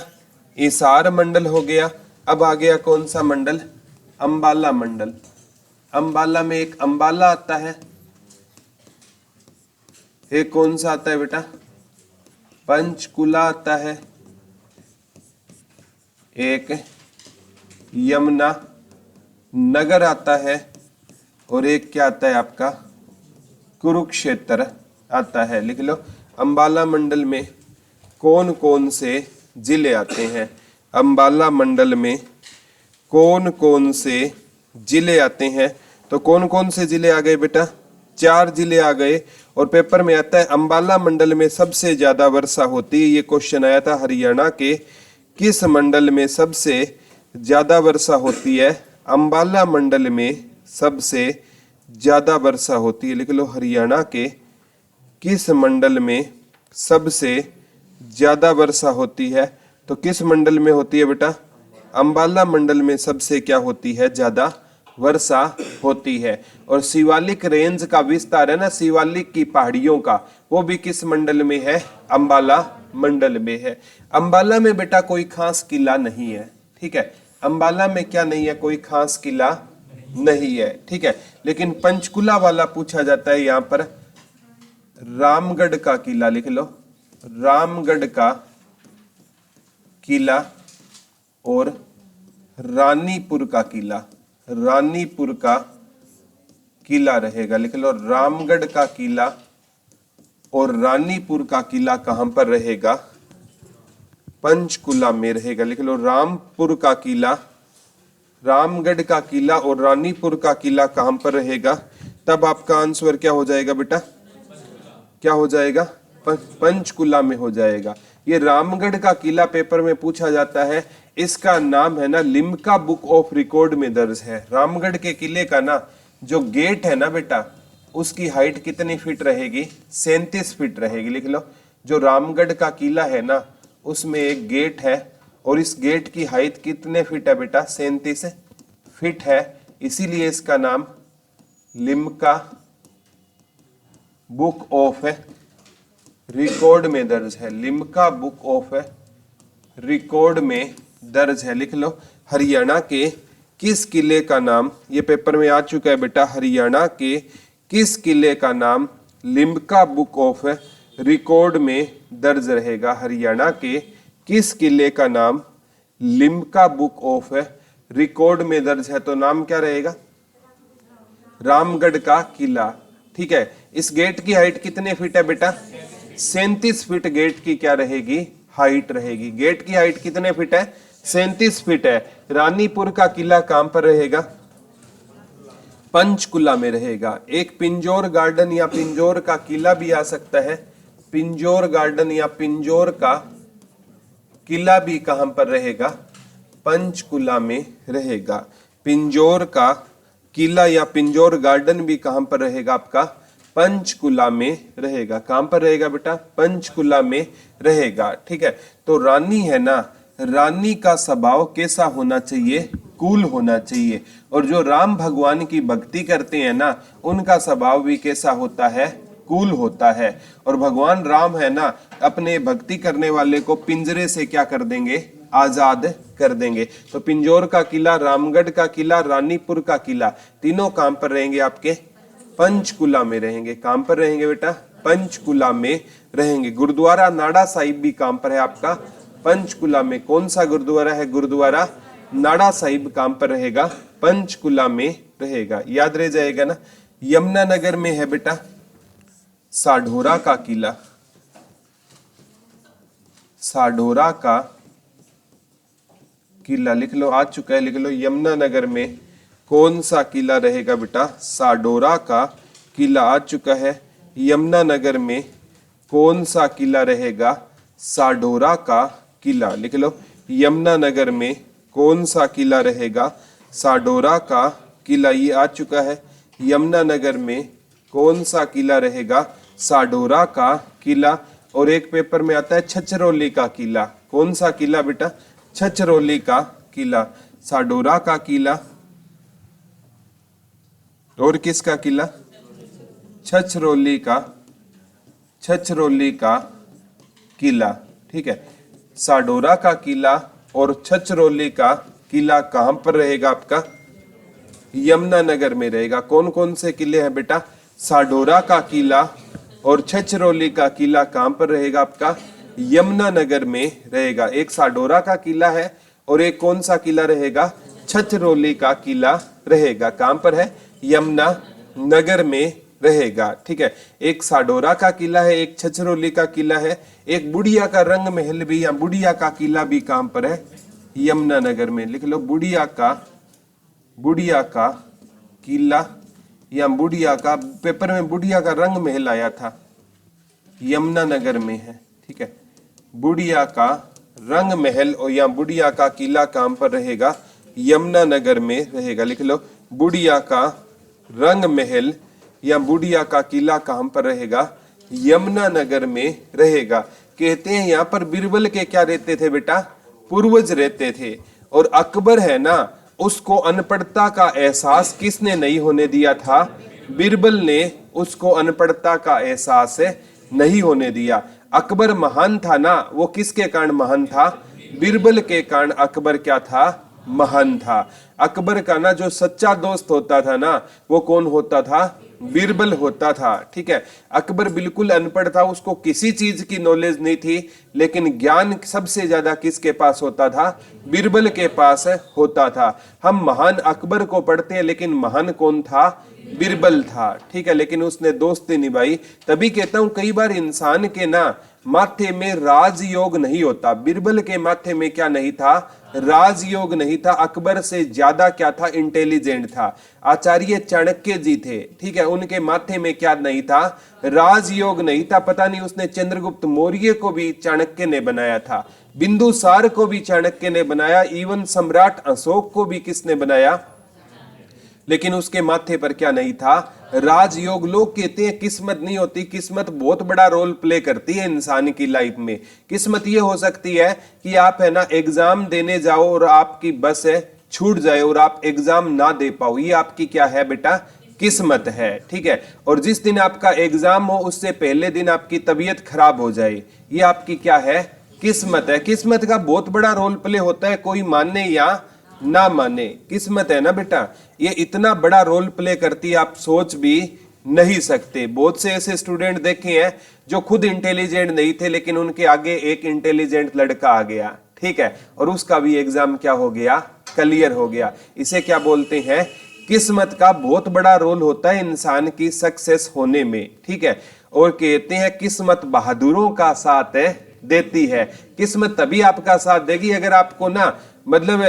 हिसार मंडल हो गया। अब आ गया कौन सा मंडल? अंबाला मंडल। अंबाला में एक अंबाला आता है, एक कौन सा आता है बेटा? पंचकुला आता है, एक यमुना नगर आता है और एक क्या आता है आपका? कुरुक्षेत्र आता है। लिख लो, अंबाला मंडल में कौन कौन से जिले आते हैं? अंबाला मंडल में कौन कौन से जिले आते हैं? तो कौन कौन से जिले आ गए बेटा? 4 जिले आ गए। और पेपर में आता है अंबाला मंडल में सबसे ज्यादा वर्षा होती है। ये क्वेश्चन आया था, हरियाणा के किस मंडल में सबसे ज्यादा वर्षा होती है? अंबाला मंडल में सबसे ज्यादा वर्षा होती है। लिख लो, हरियाणा के किस मंडल में सबसे ज्यादा वर्षा होती है? तो किस मंडल में होती है बेटा? अंबाला मंडल में सबसे क्या होती है? ज्यादा वर्षा होती है। और शिवालिक रेंज का विस्तार है ना, शिवालिक की पहाड़ियों का, वो भी किस मंडल में है? अंबाला मंडल में है। अंबाला में बेटा कोई खास किला नहीं है। ठीक है, अंबाला में क्या नहीं है? कोई खास किला नहीं है। ठीक है, लेकिन पंचकुला वाला पूछा जाता है यहाँ पर। रामगढ़ का किला लिख लो, रामगढ़ का किला और रानीपुर का किला, रानीपुर का किला रहेगा। लिख लो, रामगढ़ का किला और रानीपुर का किला कहां पर रहेगा? पंचकुला में रहेगा। लिख लो, रामपुर का किला, रामगढ़ का किला और रानीपुर का किला कहां पर रहेगा? तब आपका आंसर क्या हो जाएगा बेटा? क्या हो जाएगा? पंचकुला में हो जाएगा। ये रामगढ़ का किला पेपर में पूछा जाता है। इसका नाम है ना लिम्का बुक ऑफ रिकॉर्ड में दर्ज है। रामगढ़ के किले का ना जो गेट है ना बेटा, उसकी हाइट कितनी फीट रहेगी? 37 फीट रहेगी। लिख लो, जो रामगढ़ का किला है ना उसमें एक गेट है और इस गेट की हाइट कितने फीट है बेटा? 37 फीट है। इसीलिए इसका नाम लिम्का बुक ऑफ रिकॉर्ड में दर्ज है। लिम्का बुक ऑफ रिकॉर्ड में दर्ज है। लिख लो, हरियाणा के किस किले का नाम, ये पेपर में आ चुका है बेटा, हरियाणा के किस किले का नाम लिम्का बुक ऑफ रिकॉर्ड में दर्ज रहेगा? हरियाणा के किस किले का नाम लिम्का बुक ऑफ रिकॉर्ड में दर्ज है? तो नाम क्या रहेगा? रामगढ़ का किला। ठीक है, इस गेट की हाइट कितने फीट है बेटा? 37 फीट गेट की क्या रहेगी? हाइट रहेगी। गेट की हाइट कितने फीट है? 37 फीट है। रानीपुर का किला कहां पर रहेगा? पंचकुला में रहेगा। एक पिंजौर गार्डन या पिंजौर का किला भी आ सकता है। पिंजौर गार्डन या पिंजौर का किला भी कहां पर रहेगा? पंचकुला में रहेगा। पिंजौर का किला या पिंजौर गार्डन भी कहां पर रहेगा आपका? पंचकुला में रहेगा। कहां पर रहेगा बेटा? पंचकुला में रहेगा। ठीक है, तो रानी है ना, रानी का स्वभाव कैसा होना चाहिए? कूल होना चाहिए। और जो राम भगवान की भक्ति करते हैं ना, उनका स्वभाव भी कैसा होता है? कूल होता है। और भगवान राम है ना, अपने भक्ति करने वाले को पिंजरे से क्या कर देंगे? आजाद कर देंगे। तो पिंजौर का किला, रामगढ़ का किला, रानीपुर का किला, तीनों कहां पर रहेंगे आपके? पंचकुला में रहेंगे। कहां पर रहेंगे बेटा? पंचकुला में रहेंगे। गुरुद्वारा नाड़ा साहिब भी कहां पर है आपका? पंचकुला में। कौन सा गुरुद्वारा है? गुरुद्वारा नाड़ा साहिब कहां पर रहेगा? पंचकुला में रहेगा। याद रह जाएगा ना। यमुनानगर में है बेटा साढौरा का किला। साढौरा का किला लिख लो, आ चुका है, लिख लो। यमुनानगर में कौन सा किला रहेगा बेटा? साढौरा का किला आ चुका है। यमुनानगर में कौन सा किला रहेगा? साढौरा का किला लिख लो। यमुनानगर में कौन सा किला रहेगा? साढौरा का किला, ये आ चुका है। यमुनानगर में कौन सा किला रहेगा? साढौरा का किला। और एक पेपर में आता है छछरौली का किला। कौन सा किला बेटा? छछरौली का किला। साढौरा का किला और किसका किला? छछरौली का, छछरौली का किला। ठीक है, साढौरा का किला और छछरौली का किला कहां पर रहेगा आपका? यमुनानगर में रहेगा। कौन कौन से किले हैं बेटा? साढौरा का किला और छछरौली का किला कहां पर रहेगा आपका? यमुनानगर में रहेगा। एक साढौरा का किला है और एक कौन सा किला रहेगा? छछरौली का किला रहेगा। कहां पर है? यमुनानगर में रहेगा। ठीक है, एक साढौरा का किला है, एक छछरौली का किला है, एक बुढ़िया का रंग महल भी या बुढ़िया का किला भी कहां पर है? यमुनानगर में। लिख लो बुढ़िया का किला या बुढ़िया का, पेपर में बुढ़िया का रंग महल आया था, यमुनानगर में है। ठीक है, बुढ़िया का रंग महल और या बुढ़िया का किला कहां पर रहेगा? यमुनानगर में रहेगा। लिख लो बुढ़िया का रंग महल या बुढ़िया का किला कहां पर रहेगा? यमुनानगर में रहेगा। कहते हैं यहाँ पर बीरबल के क्या रहते थे बेटा? पूर्वज रहते थे। और अकबर है ना, उसको अनपढ़ता का एहसास किसने नहीं होने दिया था? बीरबल ने उसको अनपढ़ता का एहसास नहीं होने दिया। अकबर महान था ना, वो किसके कारण महान था? बीरबल के कारण अकबर क्या था? महान था। अकबर का ना जो सच्चा दोस्त होता था ना, वो कौन होता था? बीरबल होता था। ठीक है, अकबर बिल्कुल अनपढ़ था, उसको किसी चीज की नॉलेज नहीं थी, लेकिन ज्ञान सबसे ज्यादा किसके पास होता था? बीरबल के पास होता था। हम महान अकबर को पढ़ते हैं, लेकिन महान कौन था? बीरबल था। ठीक है, लेकिन उसने दोस्ती निभाई। तभी कहता हूं कई बार इंसान के ना माथे में राजयोग नहीं होता। बीरबल के माथे में क्या नहीं था? राजयोग नहीं था। अकबर से ज्यादा क्या था? इंटेलिजेंट था। आचार्य चाणक्य जी थे, ठीक है, उनके माथे में क्या नहीं था? राजयोग नहीं था। पता नहीं उसने चंद्रगुप्त मौर्य को भी चाणक्य ने बनाया था, बिंदुसार को भी चाणक्य ने बनाया, इवन सम्राट अशोक को भी किसने बनाया? लेकिन उसके माथे पर क्या नहीं था? राजयोग। लोग कहते हैं किस्मत नहीं होती, किस्मत बहुत बड़ा रोल प्ले करती है इंसान की लाइफ में। किस्मत ये हो सकती है कि आप है ना एग्जाम देने जाओ और आपकी बस है छूट जाए और आप एग्जाम ना दे पाओ, ये आपकी क्या है बेटा? किस्मत है। ठीक है, और जिस दिन आपका एग्जाम हो उससे पहले दिन आपकी तबीयत खराब हो जाए, ये आपकी क्या है? किस्मत है। किस्मत का बहुत बड़ा रोल प्ले होता है, कोई माने या ना माने, किस्मत है ना बेटा, ये इतना बड़ा रोल प्ले करती है, आप सोच भी नहीं सकते। बहुत से ऐसे स्टूडेंट देखे हैं जो खुद इंटेलिजेंट नहीं थे, लेकिन उनके आगे एक इंटेलिजेंट लड़का आ गया, ठीक है, और उसका भी एग्जाम क्या हो गया? क्लियर हो गया। इसे क्या बोलते हैं? किस्मत का बहुत बड़ा रोल होता है इंसान की सक्सेस होने में। ठीक है, और कहते हैं किस्मत बहादुरों का साथ देती है। किस्मत तभी आपका साथ देगी अगर आपको ना मतलब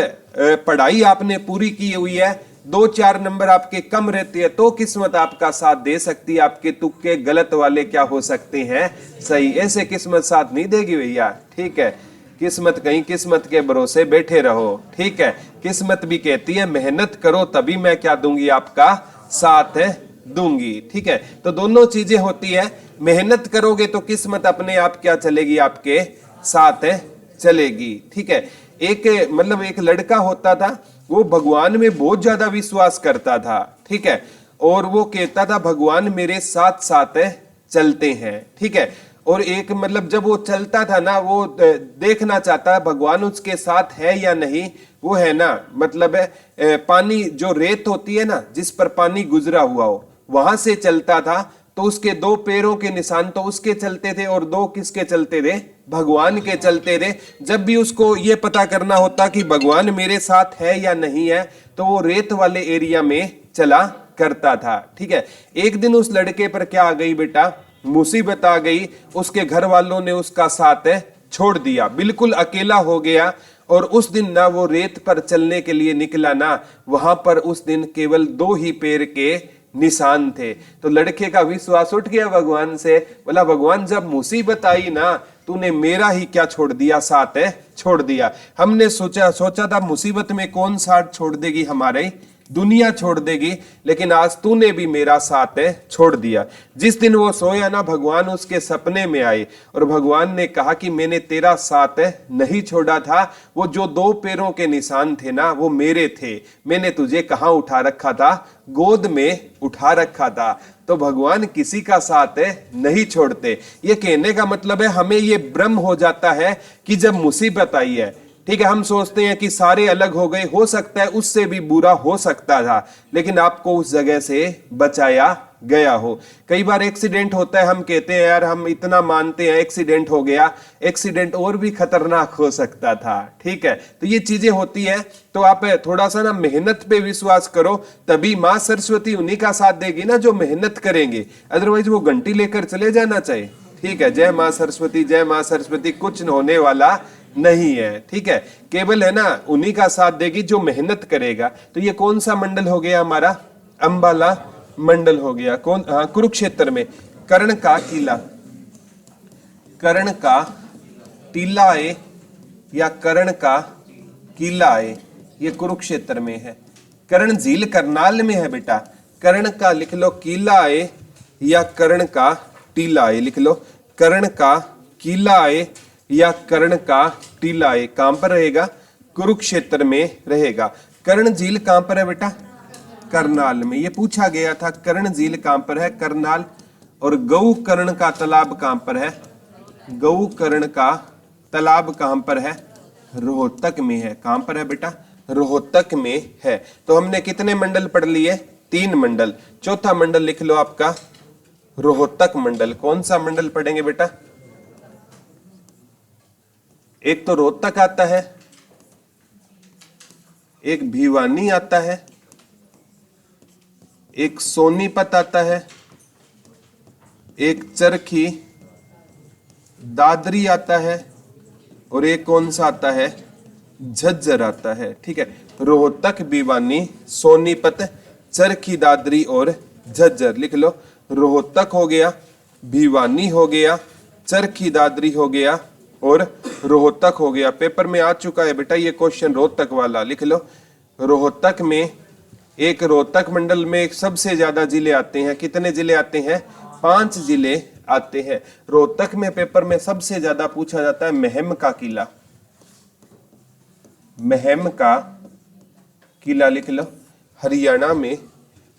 पढ़ाई आपने पूरी की हुई है, 2-4 नंबर आपके कम रहते हैं तो किस्मत आपका साथ दे सकती है, आपके तुक्के गलत वाले क्या हो सकते हैं सही। ऐसे किस्मत साथ नहीं देगी भैया, ठीक है। किस्मत कहीं किस्मत के भरोसे बैठे रहो, ठीक है। किस्मत भी कहती है मेहनत करो तभी मैं क्या दूंगी, आपका साथ दूंगी, ठीक है। तो दोनों चीजें होती है, मेहनत करोगे तो किस्मत अपने आप क्या चलेगी, आपके साथ चलेगी, ठीक है। एक मतलब एक लड़का होता था, वो भगवान में बहुत ज्यादा विश्वास करता था, ठीक है। और वो कहता था भगवान मेरे साथ साथ चलते हैं, ठीक है। और एक मतलब जब वो चलता था ना, वो देखना चाहता है भगवान उसके साथ है या नहीं। वो है ना मतलब है पानी जो रेत होती है ना, जिस पर पानी गुजरा हुआ हो, वहां से चलता था। तो उसके 2 पैरों के निशान तो उसके चलते थे और 2 किसके चलते थे, भगवान के चलते थे। जब भी उसको ये पता करना होता कि भगवान मेरे साथ है या नहीं है, तो वो रेत वाले एरिया में चला करता था, ठीक है। एक दिन उस लड़के पर क्या आ गई बेटा, मुसीबत आ गई। उसके घर वालों ने उसका साथ छोड़ दिया, बिल्कुल अकेला हो गया। और उस दिन ना वो रेत पर चलने के लिए निकला ना, वहां पर उस दिन केवल 2 ही पैर के निशान थे। तो लड़के का विश्वास उठ गया भगवान से, बोला भगवान जब मुसीबत आई ना, तूने मेरा ही क्या छोड़ दिया, साथ छोड़ दिया। हमने सोचा था मुसीबत में कौन साथ छोड़ देगी, हमारे दुनिया छोड़ देगी, लेकिन आज तूने भी मेरा साथ छोड़ दिया। जिस दिन वो सोया ना, भगवान उसके सपने में आए और भगवान ने कहा कि मैंने तेरा साथ नहीं छोड़ा था। वो जो 2 पैरों के निशान थे ना, वो मेरे थे। मैंने तुझे कहाँ उठा रखा था, गोद में उठा रखा था। तो भगवान किसी का साथ नहीं छोड़ते। ये कहने का मतलब है, हमें ये भ्रम हो जाता है कि जब मुसीबत आई है, ठीक है, हम सोचते हैं कि सारे अलग हो गए, हो सकता है उससे भी बुरा हो सकता था, लेकिन आपको उस जगह से बचाया गया हो। कई बार एक्सीडेंट होता है, हम कहते हैं यार हम इतना मानते हैं एक्सीडेंट हो गया, एक्सीडेंट और भी खतरनाक हो सकता था, ठीक है। तो ये चीजें होती है। तो आप थोड़ा सा ना मेहनत पे विश्वास करो, तभी माँ सरस्वती उन्हीं का साथ देगी ना जो मेहनत करेंगे। अदरवाइज वो घंटी लेकर चले जाना चाहिए, ठीक है, जय माँ सरस्वती जय माँ सरस्वती, कुछ होने वाला नहीं है, ठीक है। केवल है ना उन्हीं का साथ देगी जो मेहनत करेगा। तो ये कौन सा मंडल हो गया हमारा, अंबाला मंडल हो गया। कौन, हाँ, कुरुक्षेत्र में कर्ण का किला, कर्ण का टीला है या कर्ण का किला है, ये कुरुक्षेत्र में है। कर्ण झील करनाल में है बेटा। कर्ण का लिख लो किला है या कर्ण का टीला है, लिख लो कर्ण का किला है या कर्ण का टीला है। कहां पर रहेगा, कुरुक्षेत्र में रहेगा। कर्ण झील कहां पर है बेटा, करनाल में। ये पूछा गया था कर्ण झील कहां पर है, करनाल। और गौ कर्ण का तालाब कहां पर है, गौ कर्ण का तालाब कहां पर है, रोहतक में है। कहां पर है बेटा, रोहतक में है। तो हमने कितने मंडल पढ़ लिए, 3 मंडल। चौथा मंडल लिख लो आपका रोहतक मंडल। कौन सा मंडल पढ़ेंगे बेटा, एक तो रोहतक आता है, एक भिवानी आता है, एक सोनीपत आता है, एक चरखी दादरी आता है, और एक कौन सा आता है, झज्जर आता है, ठीक है। रोहतक, भिवानी, सोनीपत, चरखी दादरी और झज्जर लिख लो। रोहतक हो गया, भिवानी हो गया, चरखी दादरी हो गया और रोहतक हो गया। पेपर में आ चुका है बेटा ये क्वेश्चन, रोहतक वाला लिख लो। रोहतक में, एक रोहतक मंडल में सबसे ज्यादा जिले आते हैं। कितने जिले आते हैं, 5 जिले आते हैं। रोहतक में पेपर में सबसे ज्यादा पूछा जाता है महम का किला, महम का किला लिख लो। हरियाणा में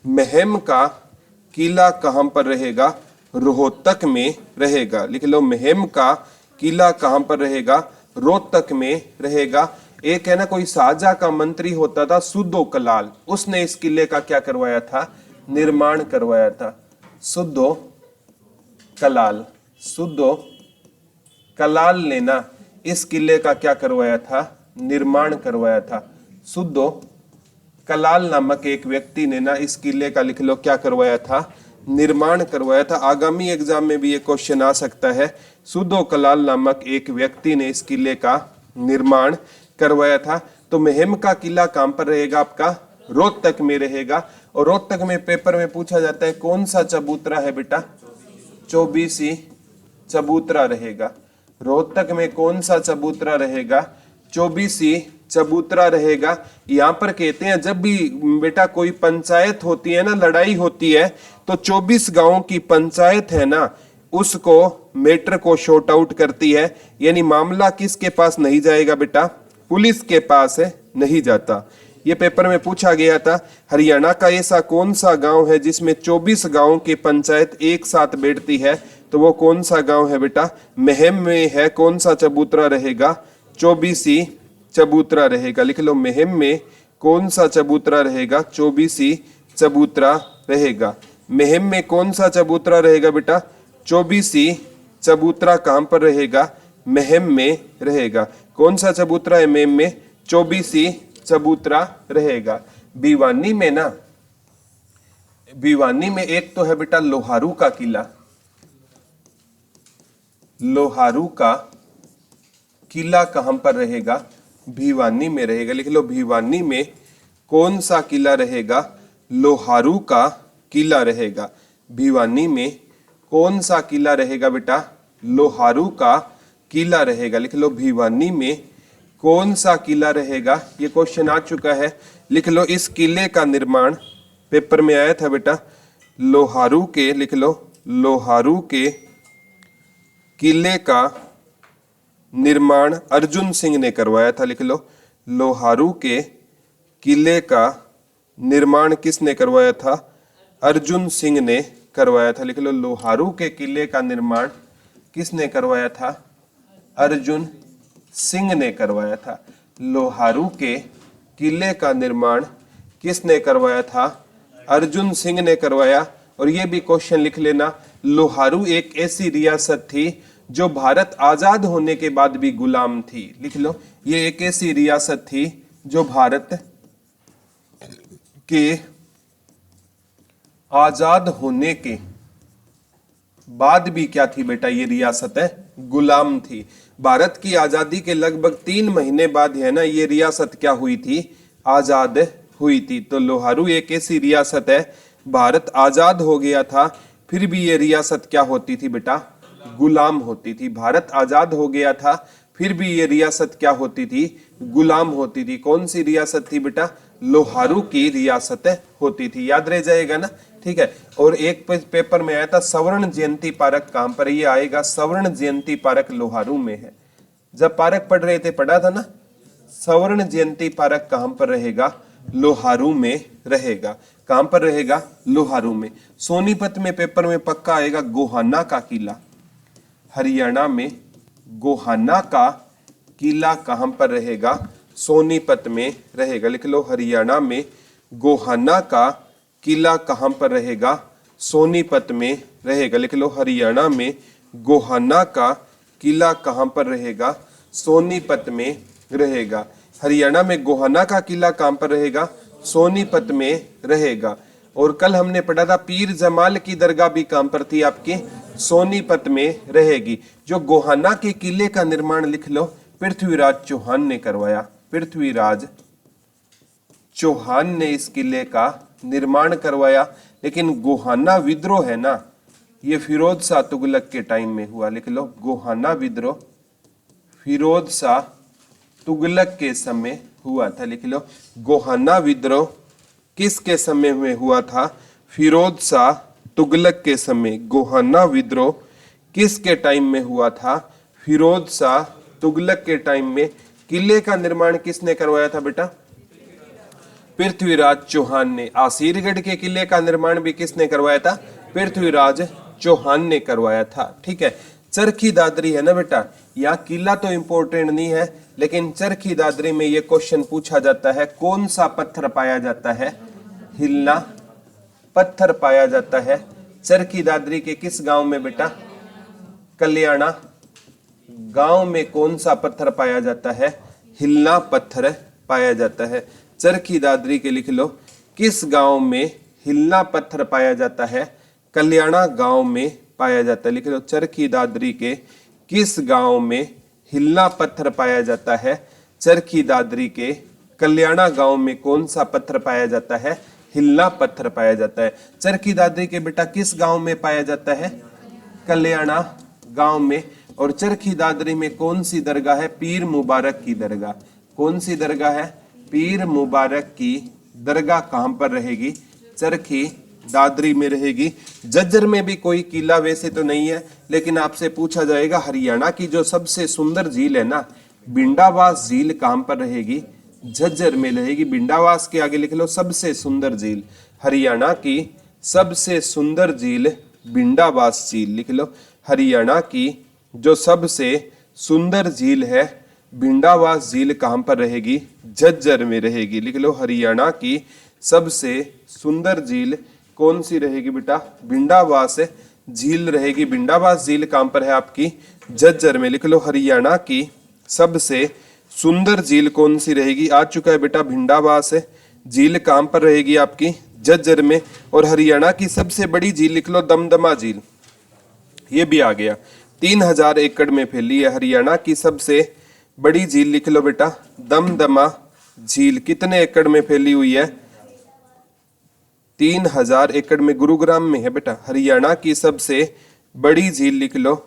महम का किला कहां पर रहेगा, रोहतक में रहेगा, लिख लो। महम का किला कहां पर रहेगा, रोहतक में रहेगा। एक है ना कोई शाहजहां का मंत्री होता था सुद्धो कलाल, उसने इस किले का क्या करवाया था, निर्माण करवाया था। सुद्धो कलाल, सुद्धो कलाल ने ना इस किले का क्या करवाया था, निर्माण करवाया था। सुद्धो कलाल नामक एक व्यक्ति ने ना इस किले का लिख लो क्या करवाया था, निर्माण करवाया था। आगामी एग्जाम में भी ये क्वेश्चन आ सकता है। सुद्धो कलाल नामक एक व्यक्ति ने इस किले का निर्माण करवाया था। तो महम का किला कहां पर रहेगा आपका, रोहतक में रहेगा। और रोहतक में पेपर में पूछा जाता है कौन सा चबूतरा है बेटा, चौबीसी चबूतरा रहेगा। रोहतक में कौन सा चबूतरा रहेगा, चौबीसी चबूतरा रहेगा। यहां पर कहते हैं जब भी बेटा कोई पंचायत होती है ना, लड़ाई होती है, तो 24 गांवों की पंचायत है ना, उसको मैटर को शॉर्ट आउट करती है। यानी मामला किसके पास नहीं जाएगा बेटा, पुलिस के पास है नहीं जाता। ये पेपर में पूछा गया था। हरियाणा का ऐसा कौन सा गांव है जिसमें 24 गांवों की पंचायत एक साथ बैठती है, तो वो कौन सा गांव है बेटा, महम में है। कौन सा चबूतरा रहेगा, चौबीसी चबूतरा रहेगा। लिख लो, महम में कौन सा चबूतरा रहेगा, चौबीसी चबूतरा रहेगा। महम में कौन सा चबूतरा रहेगा बेटा, चौबीसी चबूतरा कहां पर रहेगा, महम में रहेगा। कौन सा चबूतरा है महम में, चौबीसी चबूतरा रहेगा। भिवानी में ना, भिवानी में एक तो है बेटा लोहारू का किला, लोहारू का किला कहां पर रहेगा, भिवानी में रहेगा। लिख लो, भिवानी में कौन सा किला रहेगा, लोहारू का किला रहेगा। भिवानी में कौन सा किला रहेगा बेटा, लोहारू का किला रहेगा। लिख लो, भिवानी में कौन सा किला रहेगा। ये क्वेश्चन आ चुका है। लिख लो, इस किले का निर्माण पेपर में आया था बेटा, लोहारू के, लिख लो, लोहारू के किले का निर्माण अर्जुन सिंह ने करवाया था। लिख लो, लोहारू के किले का निर्माण किसने करवाया था, अर्जुन सिंह ने करवाया था। लिख लो, लोहारू के किले का निर्माण किसने करवाया था, अर्जुन सिंह ने करवाया था। लोहारू के किले का निर्माण किसने करवाया था, अर्जुन सिंह ने करवाया। और ये भी क्वेश्चन लिख लेना, लोहारू एक ऐसी रियासत थी जो भारत आजाद होने के बाद भी गुलाम थी। लिख लो, ये एक ऐसी रियासत थी जो भारत के आजाद होने के बाद भी क्या थी बेटा, ये रियासत है गुलाम थी। भारत की आजादी के लगभग 3 महीने बाद है ना, ये रियासत क्या हुई थी, आजाद हुई थी। तो लोहारू एक ऐसी रियासत है, भारत आजाद हो गया था फिर भी ये रियासत क्या होती थी बेटा, गुलाम होती थी। भारत आजाद हो गया था फिर भी ये रियासत क्या होती थी, गुलाम होती थी। कौन सी रियासत थी बेटा, लोहारू की रियासत होती थी। याद रह जाएगा ना, ठीक है। और एक पेपर में आया था स्वर्ण जयंती पार्क कहां पर, ये आएगा स्वर्ण जयंती पार्क लोहारू में है। जब पार्क पढ़ रहे थे पढ़ा था ना, स्वर्ण जयंती पार्क कहां पर रहेगा, लोहारू में रहेगा। कहां पर रहेगा, लोहारू में। सोनीपत में पेपर में पक्का आएगा गोहाना का किला। हरियाणा में गोहाना का किला कहां पर रहेगा, सोनीपत में रहेगा। लिख लो, हरियाणा में गोहाना का किला कहां पर रहेगा, सोनीपत में रहेगा। लिख लो, हरियाणा में गोहाना का किला कहां पर रहेगा, सोनीपत में रहेगा। हरियाणा में गोहाना का किला कहां पर रहेगा, सोनीपत में रहेगा। और कल हमने पढ़ा था पीर जमाल की दरगाह भी कहां पर थी आपकी, सोनीपत में रहेगी। जो गोहाना के किले का निर्माण लिख लो, पृथ्वीराज चौहान ने करवाया। पृथ्वीराज चौहान ने इस किले का निर्माण करवाया। लेकिन गोहाना विद्रोह है ना, ये फिरोज शाह तुगलक के टाइम में हुआ। लिख लो, गोहाना विद्रोह फिरोज शाह तुगलक के समय हुआ था। लिख लो, गोहाना विद्रोह किसके समय में हुआ था, फिरोज शाह तुगलक के समय। गोहाना विद्रोह किसके टाइम में हुआ था, फिरोज शाह तुगलक के टाइम में। किले का निर्माण किसने करवाया था बेटा, पृथ्वीराज चौहान ने। आसीरगढ़ के किले का निर्माण भी किसने करवाया था, पृथ्वीराज चौहान ने करवाया था। ठीक है। चरखी दादरी है ना बेटा, यहाँ किला तो इंपॉर्टेंट नहीं है, लेकिन चरखी दादरी में ये क्वेश्चन पूछा जाता है, कौन सा पत्थर पाया जाता है, हिलना पत्थर पाया जाता है चरखी दादरी के किस गांव में बेटा, कल्याणा गांव में। कौन सा पत्थर पाया जाता है, हिलना पत्थर पाया जाता है। चरखी दादरी के लिख लो, किस गांव में हिलना पत्थर पाया जाता है, कल्याणा गांव में पाया जाता है। लिख लो, चरखी दादरी के किस गांव में हिलना पत्थर पाया जाता है, चरखी दादरी के कल्याणा गांव में कौन सा पत्थर पाया जाता है? हिल्ला पत्थर पाया जाता है। चरखी दादरी के बेटा किस गांव में पाया जाता है? कल्याणा गांव में। और चरखी दादरी में कौन सी दरगाह है? पीर मुबारक की दरगाह। कौन सी दरगाह है? पीर मुबारक की दरगाह कहां पर रहेगी? चरखी दादरी में रहेगी। झज्जर में भी कोई किला वैसे तो नहीं है, लेकिन आपसे पूछा जाएगा हरियाणा की जो सबसे सुंदर झील है ना, बिंडावास झील कहां पर रहेगी? झज्जर में रहेगी। बिंडावास के आगे लिख लो सबसे सुंदर झील। हरियाणा की सबसे सुंदर झील बिंडावास झील लिख लो। हरियाणा की जो सबसे सुंदर झील है बिंडावास झील कहां पर रहेगी? झज्जर में रहेगी। लिख लो हरियाणा की सबसे सुंदर झील कौन सी रहेगी बेटा? बिंडावास झील रहेगी। बिंडावास झील कहां पर है आपकी? झज्जर में। लिख लो हरियाणा की सबसे सुंदर झील कौन सी रहेगी? आ चुका है बेटा बिंडावास झील कहां पर रहेगी आपकी? झज्जर में। और हरियाणा की सबसे बड़ी झील लिख लो दमदमा झील, ये भी आ गया। 3000 एकड़ में फैली है हरियाणा की सबसे बड़ी झील। लिख लो बेटा दमदमा झील। कितने एकड़ में फैली हुई है? 3000 एकड़ में। गुरुग्राम में है बेटा। हरियाणा की सबसे बड़ी झील लिख लो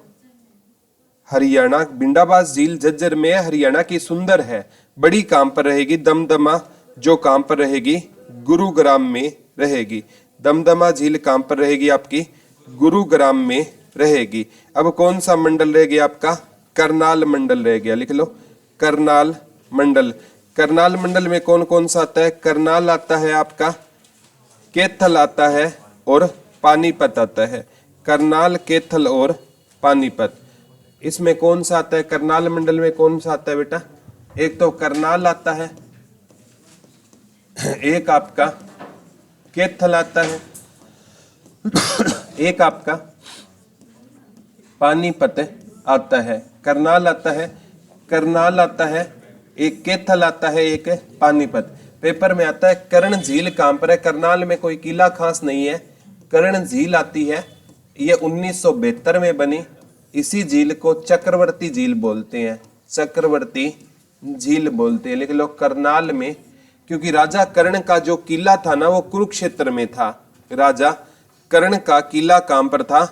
हरियाणा। बिंडावास झील झज्जर में है, हरियाणा की सुंदर है। बड़ी कहां पर रहेगी? दमदमा, जो कहां पर रहेगी? गुरुग्राम में रहेगी। दमदमा झील कहां पर रहेगी आपकी? गुरुग्राम में रहेगी। अब कौन सा मंडल रह गया आपका? करनाल मंडल रह गया। लिख लो करनाल मंडल। करनाल मंडल में कौन कौन सा आता है? करनाल आता है आपका, कैथल आता है और पानीपत आता है। करनाल, कैथल और पानीपत। इसमें कौन सा आता है? करनाल मंडल में कौन सा आता है बेटा? एक तो करनाल आता है, एक आपका कैथल आता है, एक आपका पानीपत आता है। करनाल आता है, करनाल आता है, एक कैथल आता है, एक पानीपत। पेपर में आता है कर्ण झील कहां पर है? करनाल में कोई किला खास नहीं है। कर्ण झील आती है, ये 1972 में बनी। इसी झील को चक्रवर्ती झील बोलते हैं। चक्रवर्ती झील बोलते हैं। लिख लो करनाल में, क्योंकि राजा कर्ण का जो किला था ना वो कुरुक्षेत्र में था। राजा कर्ण का किला कहां पर था?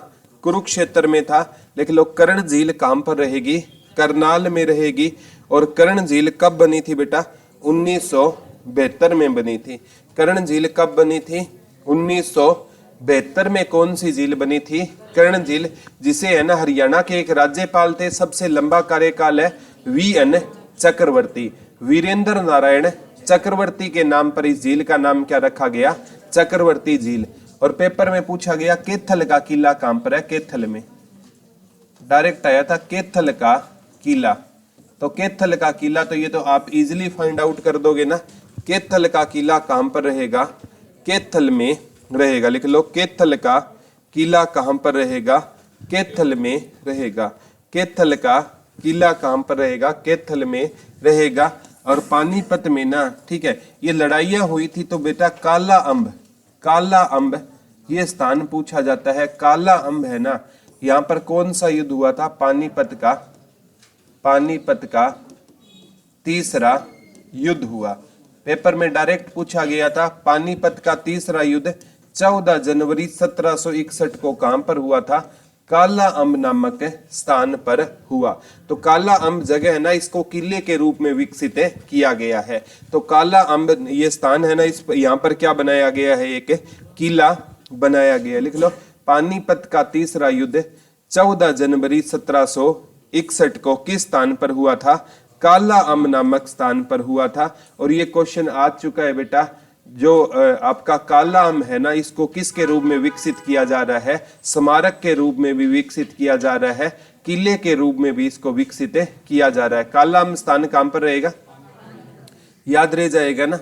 कुरुक्षेत्र में था। लिख लो कर्ण झील कहां पर रहेगी? करनाल में रहेगी। और कर्ण झील कब बनी थी बेटा? 1972 में बनी थी। कर्ण झील कब बनी थी? 1972 में। कौन सी झील बनी थी? कर्ण झील, जिसे है ना हरियाणा के एक राज्यपाल थे, सबसे लंबा कार्यकाल है VN चक्रवर्ती। वीरेंद्र नारायण चक्रवर्ती के नाम पर इस झील का नाम क्या रखा गया? चक्रवर्ती झील। और पेपर में पूछा गया कैथल का किला कहां पर है? कैथल में। डायरेक्ट आया था कैथल का किला। तो कैथल का किला तो ये तो आप इजीली फाइंड आउट कर दोगे ना। कैथल का किला कहां पर रहेगा? कैथल में रहेगा। लिख लो कैथल का किला कहां पर रहेगा? कैथल में रहेगा। कैथल का किला कहां पर रहेगा? कैथल में रहेगा। और पानीपत में ना, ठीक है, ये लड़ाइयां हुई थी तो बेटा काला अंब, काला अंब ये स्थान पूछा जाता है। काला अंब है ना, यहाँ पर कौन सा युद्ध हुआ था? पानीपत का, पानीपत का तीसरा युद्ध हुआ। पेपर में डायरेक्ट पूछा गया था पानीपत का तीसरा युद्ध 14 जनवरी 1761 को कहां पर हुआ था? काला अंब नामक स्थान पर हुआ। तो काला अंब जगह है ना, इसको किले के रूप में विकसित किया गया है। तो काला अंब ये स्थान है ना, इस यहाँ पर क्या बनाया गया है? एक किला बनाया गया। लिख लो पानीपत का तीसरा युद्ध 14 जनवरी 1761 को किस स्थान पर हुआ था? काला अंब नामक स्थान पर हुआ था। और ये क्वेश्चन आ चुका है बेटा, जो आपका काला अंब है ना, इसको किसके रूप में विकसित किया जा रहा है? स्मारक के रूप में भी विकसित किया जा रहा है, किले के रूप में भी इसको विकसित किया जा रहा है। काला अंब स्थान कहां पर रहेगा? याद रह जाएगा ना।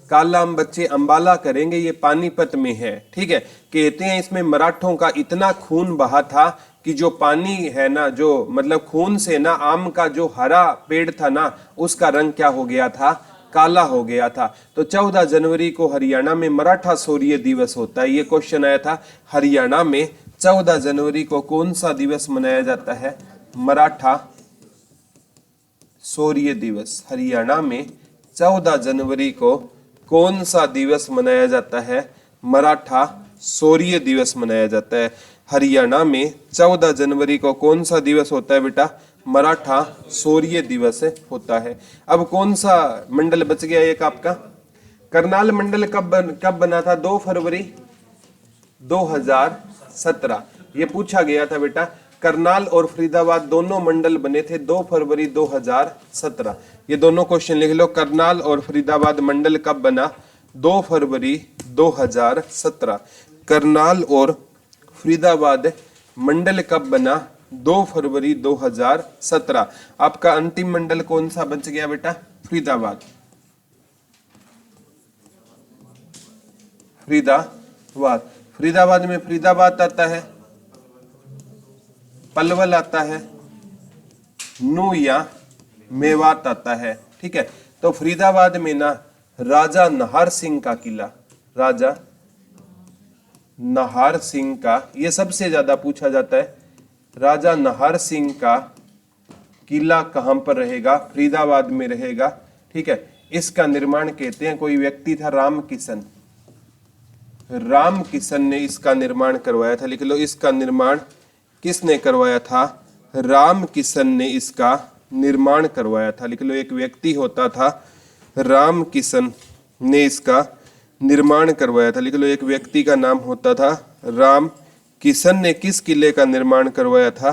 काला अंब बच्चे अंबाला करेंगे, ये पानीपत में है। ठीक है, कहते हैं इसमें मराठों का इतना खून बहा था कि जो पानी है ना, जो मतलब खून से ना आम का जो हरा पेड़ था ना, उसका रंग क्या हो गया था? काला हो गया था। तो 14 जनवरी को हरियाणा में मराठा शौर्य दिवस होता है। ये क्वेश्चन आया था, हरियाणा में 14 जनवरी को कौन सा दिवस मनाया जाता है? मराठा शौर्य दिवस। हरियाणा में 14 जनवरी को कौन सा दिवस मनाया जाता है? मराठा शौर्य दिवस मनाया जाता है। हरियाणा में 14 जनवरी को कौन सा दिवस होता है बेटा? मराठा शौर्य दिवस होता है। अब कौन सा मंडल बच गया एक आपका? करनाल मंडल कब बना था? 2 फरवरी 2017। ये पूछा गया था बेटा। करनाल और फरीदाबाद दोनों मंडल बने थे 2 फरवरी 2017। ये दोनों क्वेश्चन लिख लो। करनाल और फरीदाबाद मंडल कब बना? 2 फरवरी 2017। करनाल और फरीदाबाद मंडल कब बना? 2 फरवरी 2017। आपका अंतिम मंडल कौन सा बच गया बेटा? फरीदाबाद। फरीदाबाद में फरीदाबाद आता है, पलवल आता है, नू या मेवात आता है। ठीक है, तो फरीदाबाद में ना राजा नाहर सिंह का किला, राजा नाहर सिंह का, ये सबसे ज्यादा पूछा जाता है। राजा नाहर सिंह का किला कहां पर रहेगा? फरीदाबाद में रहेगा। ठीक है, इसका निर्माण कहते हैं, कोई व्यक्ति था राम किशन ने इसका निर्माण करवाया था। लिख लो, इसका निर्माण किसने करवाया था? राम किशन ने इसका निर्माण करवाया था। लिख लो, एक व्यक्ति होता था राम किशन ने इसका निर्माण करवाया था। लिख लो, एक व्यक्ति का नाम होता था राम किशन ने किस किले का निर्माण करवाया था?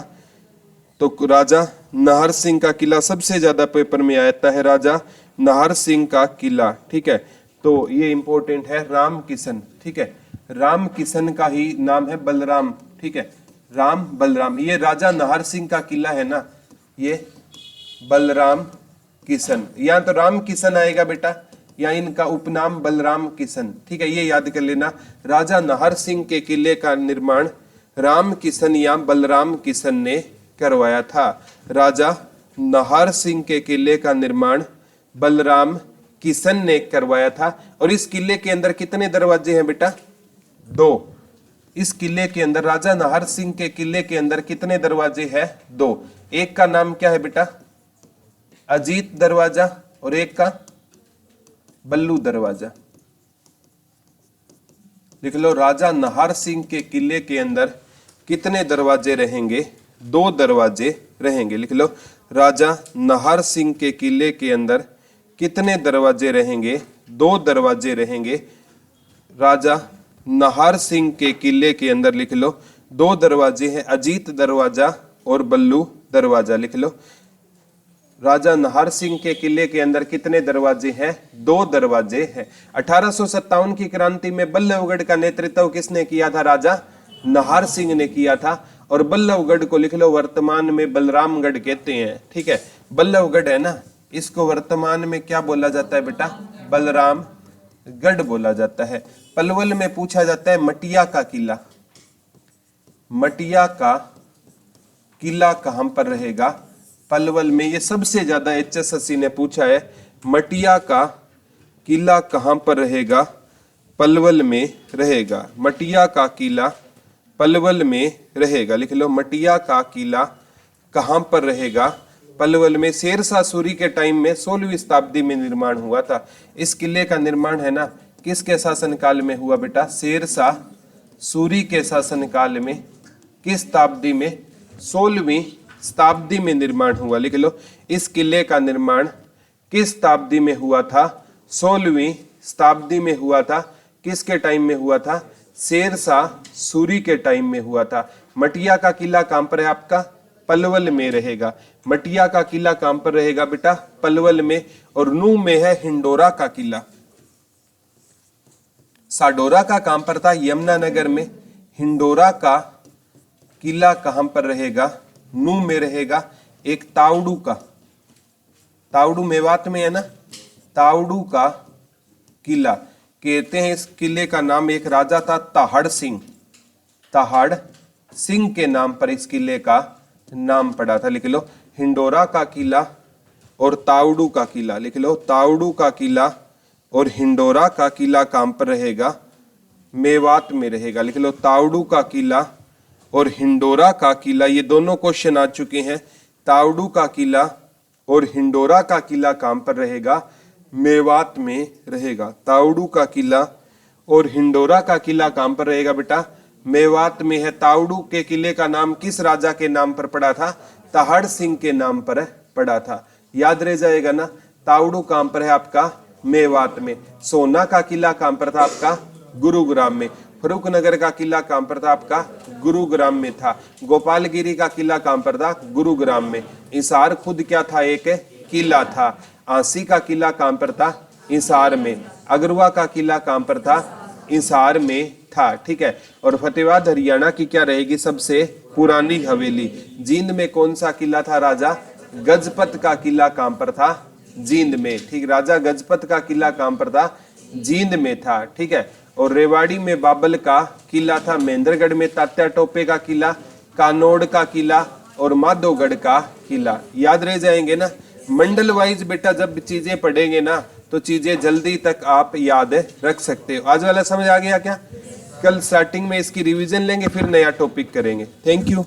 तो राजा नाहर सिंह का किला सबसे ज्यादा पेपर में आता है, राजा नाहर सिंह का किला। ठीक है, तो ये इंपॉर्टेंट है, राम किशन। ठीक है, राम किशन का ही नाम है बलराम। ठीक है, राम बलराम, ये राजा नाहर सिंह का किला है ना, ये बलराम किशन। यहाँ तो राम किशन आएगा बेटा, या इनका उपनाम बलराम किशन। ठीक है, ये याद कर लेना। राजा नाहर सिंह के किले का निर्माण राम किशन या बलराम किशन ने करवाया था। राजा नाहर सिंह के किले का निर्माण बलराम किशन ने करवाया था। और इस किले के अंदर कितने दरवाजे हैं बेटा? 2। इस किले के अंदर, राजा नाहर सिंह के किले के अंदर कितने दरवाजे हैं? 2। एक का नाम क्या है बेटा? अजीत दरवाजा, और एक का बल्लू दरवाजा। लिख लो, राजा नाहर सिंह के किले के अंदर कितने दरवाजे रहेंगे? 2 दरवाजे रहेंगे। लिख लो, राजा नाहर सिंह के किले के अंदर कितने दरवाजे रहेंगे? 2 दरवाजे रहेंगे। राजा नाहर सिंह के किले के अंदर लिख लो 2 दरवाजे हैं, अजीत दरवाजा और बल्लू दरवाजा। लिख लो, राजा नाहर सिंह के किले के अंदर कितने दरवाजे हैं? 2 दरवाजे हैं। 1857 की क्रांति में बल्लभगढ़ का नेतृत्व किसने किया था? राजा नाहर सिंह ने किया था। और बल्लभगढ़ को लिख लो वर्तमान में बलरामगढ़ कहते हैं। ठीक है, बल्लभगढ़ है ना, इसको वर्तमान में क्या बोला जाता है बेटा? बलरामगढ़ बोला जाता है। पलवल में पूछा जाता है मटिया का किला। मटिया का किला कहां पर रहेगा? पलवल में। ये सबसे ज्यादा HSSC ने पूछा है, मटिया का किला कहां पर रहेगा? पलवल में रहेगा। मटिया का किला पलवल में रहेगा। लिख लो, मटिया का किला कहां पर रहेगा? पलवल में। शेरशाह सूरी के टाइम में 16वीं शताब्दी में निर्माण हुआ था। इस किले का निर्माण है ना, किसके शासनकाल में हुआ बेटा? शेरशाह सूरी के शासनकाल में। किस शताब्दी में? 16वीं शताब्दी में निर्माण हुआ। लिख लो, इस किले का निर्माण किस शताब्दी में हुआ था? 16वीं शताब्दी में हुआ था। किसके टाइम में हुआ था? शेरशाह सूरी के टाइम में हुआ था। मटिया का किला कहां पर है आपका? पलवल में रहेगा। मटिया का किला कहां पर रहेगा बेटा? पलवल में। और नू में है हिंडोरा का किला। साडोरा का कहां पर था? यमुनानगर में। हिंडोरा का किला कहां पर रहेगा? नू में रहेगा। एक तावड़ू का, तावड़ू मेवात में है ना, तावड़ू का किला कहते हैं। इस किले का नाम एक राजा था ताहड़ सिंह। ताहड़ सिंह के नाम पर इस किले का नाम पड़ा था। लिख लो, हिंडोरा का किला और तावड़ू का किला। लिख लो, तावड़ू का किला और हिंडोरा का किला कहां पर रहेगा? मेवात में रहेगा। लिख लो, तावड़ू का किला और हिंडोरा का किला। ये दोनों क्वेश्चन आ चुके हैं। तावड़ू का किला और हिंडोरा का किला कहां पर रहेगा? मेवात में रहेगा। तावड़ू का किला और हिंडोरा का किला कहां पर रहेगा बेटा? मेवात में है। तावड़ू के किले का नाम किस राजा के नाम पर पड़ा था? तहड़ सिंह के नाम पर पड़ा था। याद रह जाएगा ना। तावड़ू कहां पर है आपका? मेवात में। सोना का किला कहां पर था आपका? गुरुग्राम में। फरुखनगर का किला कहां पर था आपका? गुरुग्राम में था। गोपालगिरी का किला कहां पर था? गुरुग्राम में। हिसार खुद क्या था? एक किला था। आंसी का किला कहां पर था? हिसार में। अगरवा का किला कहां पर था? हिसार में था। ठीक है। और फतेहाबाद हरियाणा की क्या रहेगी? सबसे पुरानी हवेली। जींद में कौन सा किला था राजा? गजपत का किला कहां पर था? जींद में। ठीक, राजा गजपत का किला कहां पर था? जींद में था। ठीक है। और रेवाड़ी में बाबल का किला था। महेंद्रगढ़ में तात्या टोपे का किला, कानोड़ का किला और माधोगढ़ का किला। याद रह जाएंगे ना। मंडल वाइज बेटा जब चीजें पढ़ेंगे ना तो चीजें जल्दी तक आप याद रख सकते हो। आज वाला समझ आ गया क्या? कल स्टार्टिंग में इसकी रिवीजन लेंगे, फिर नया टॉपिक करेंगे। Thank you.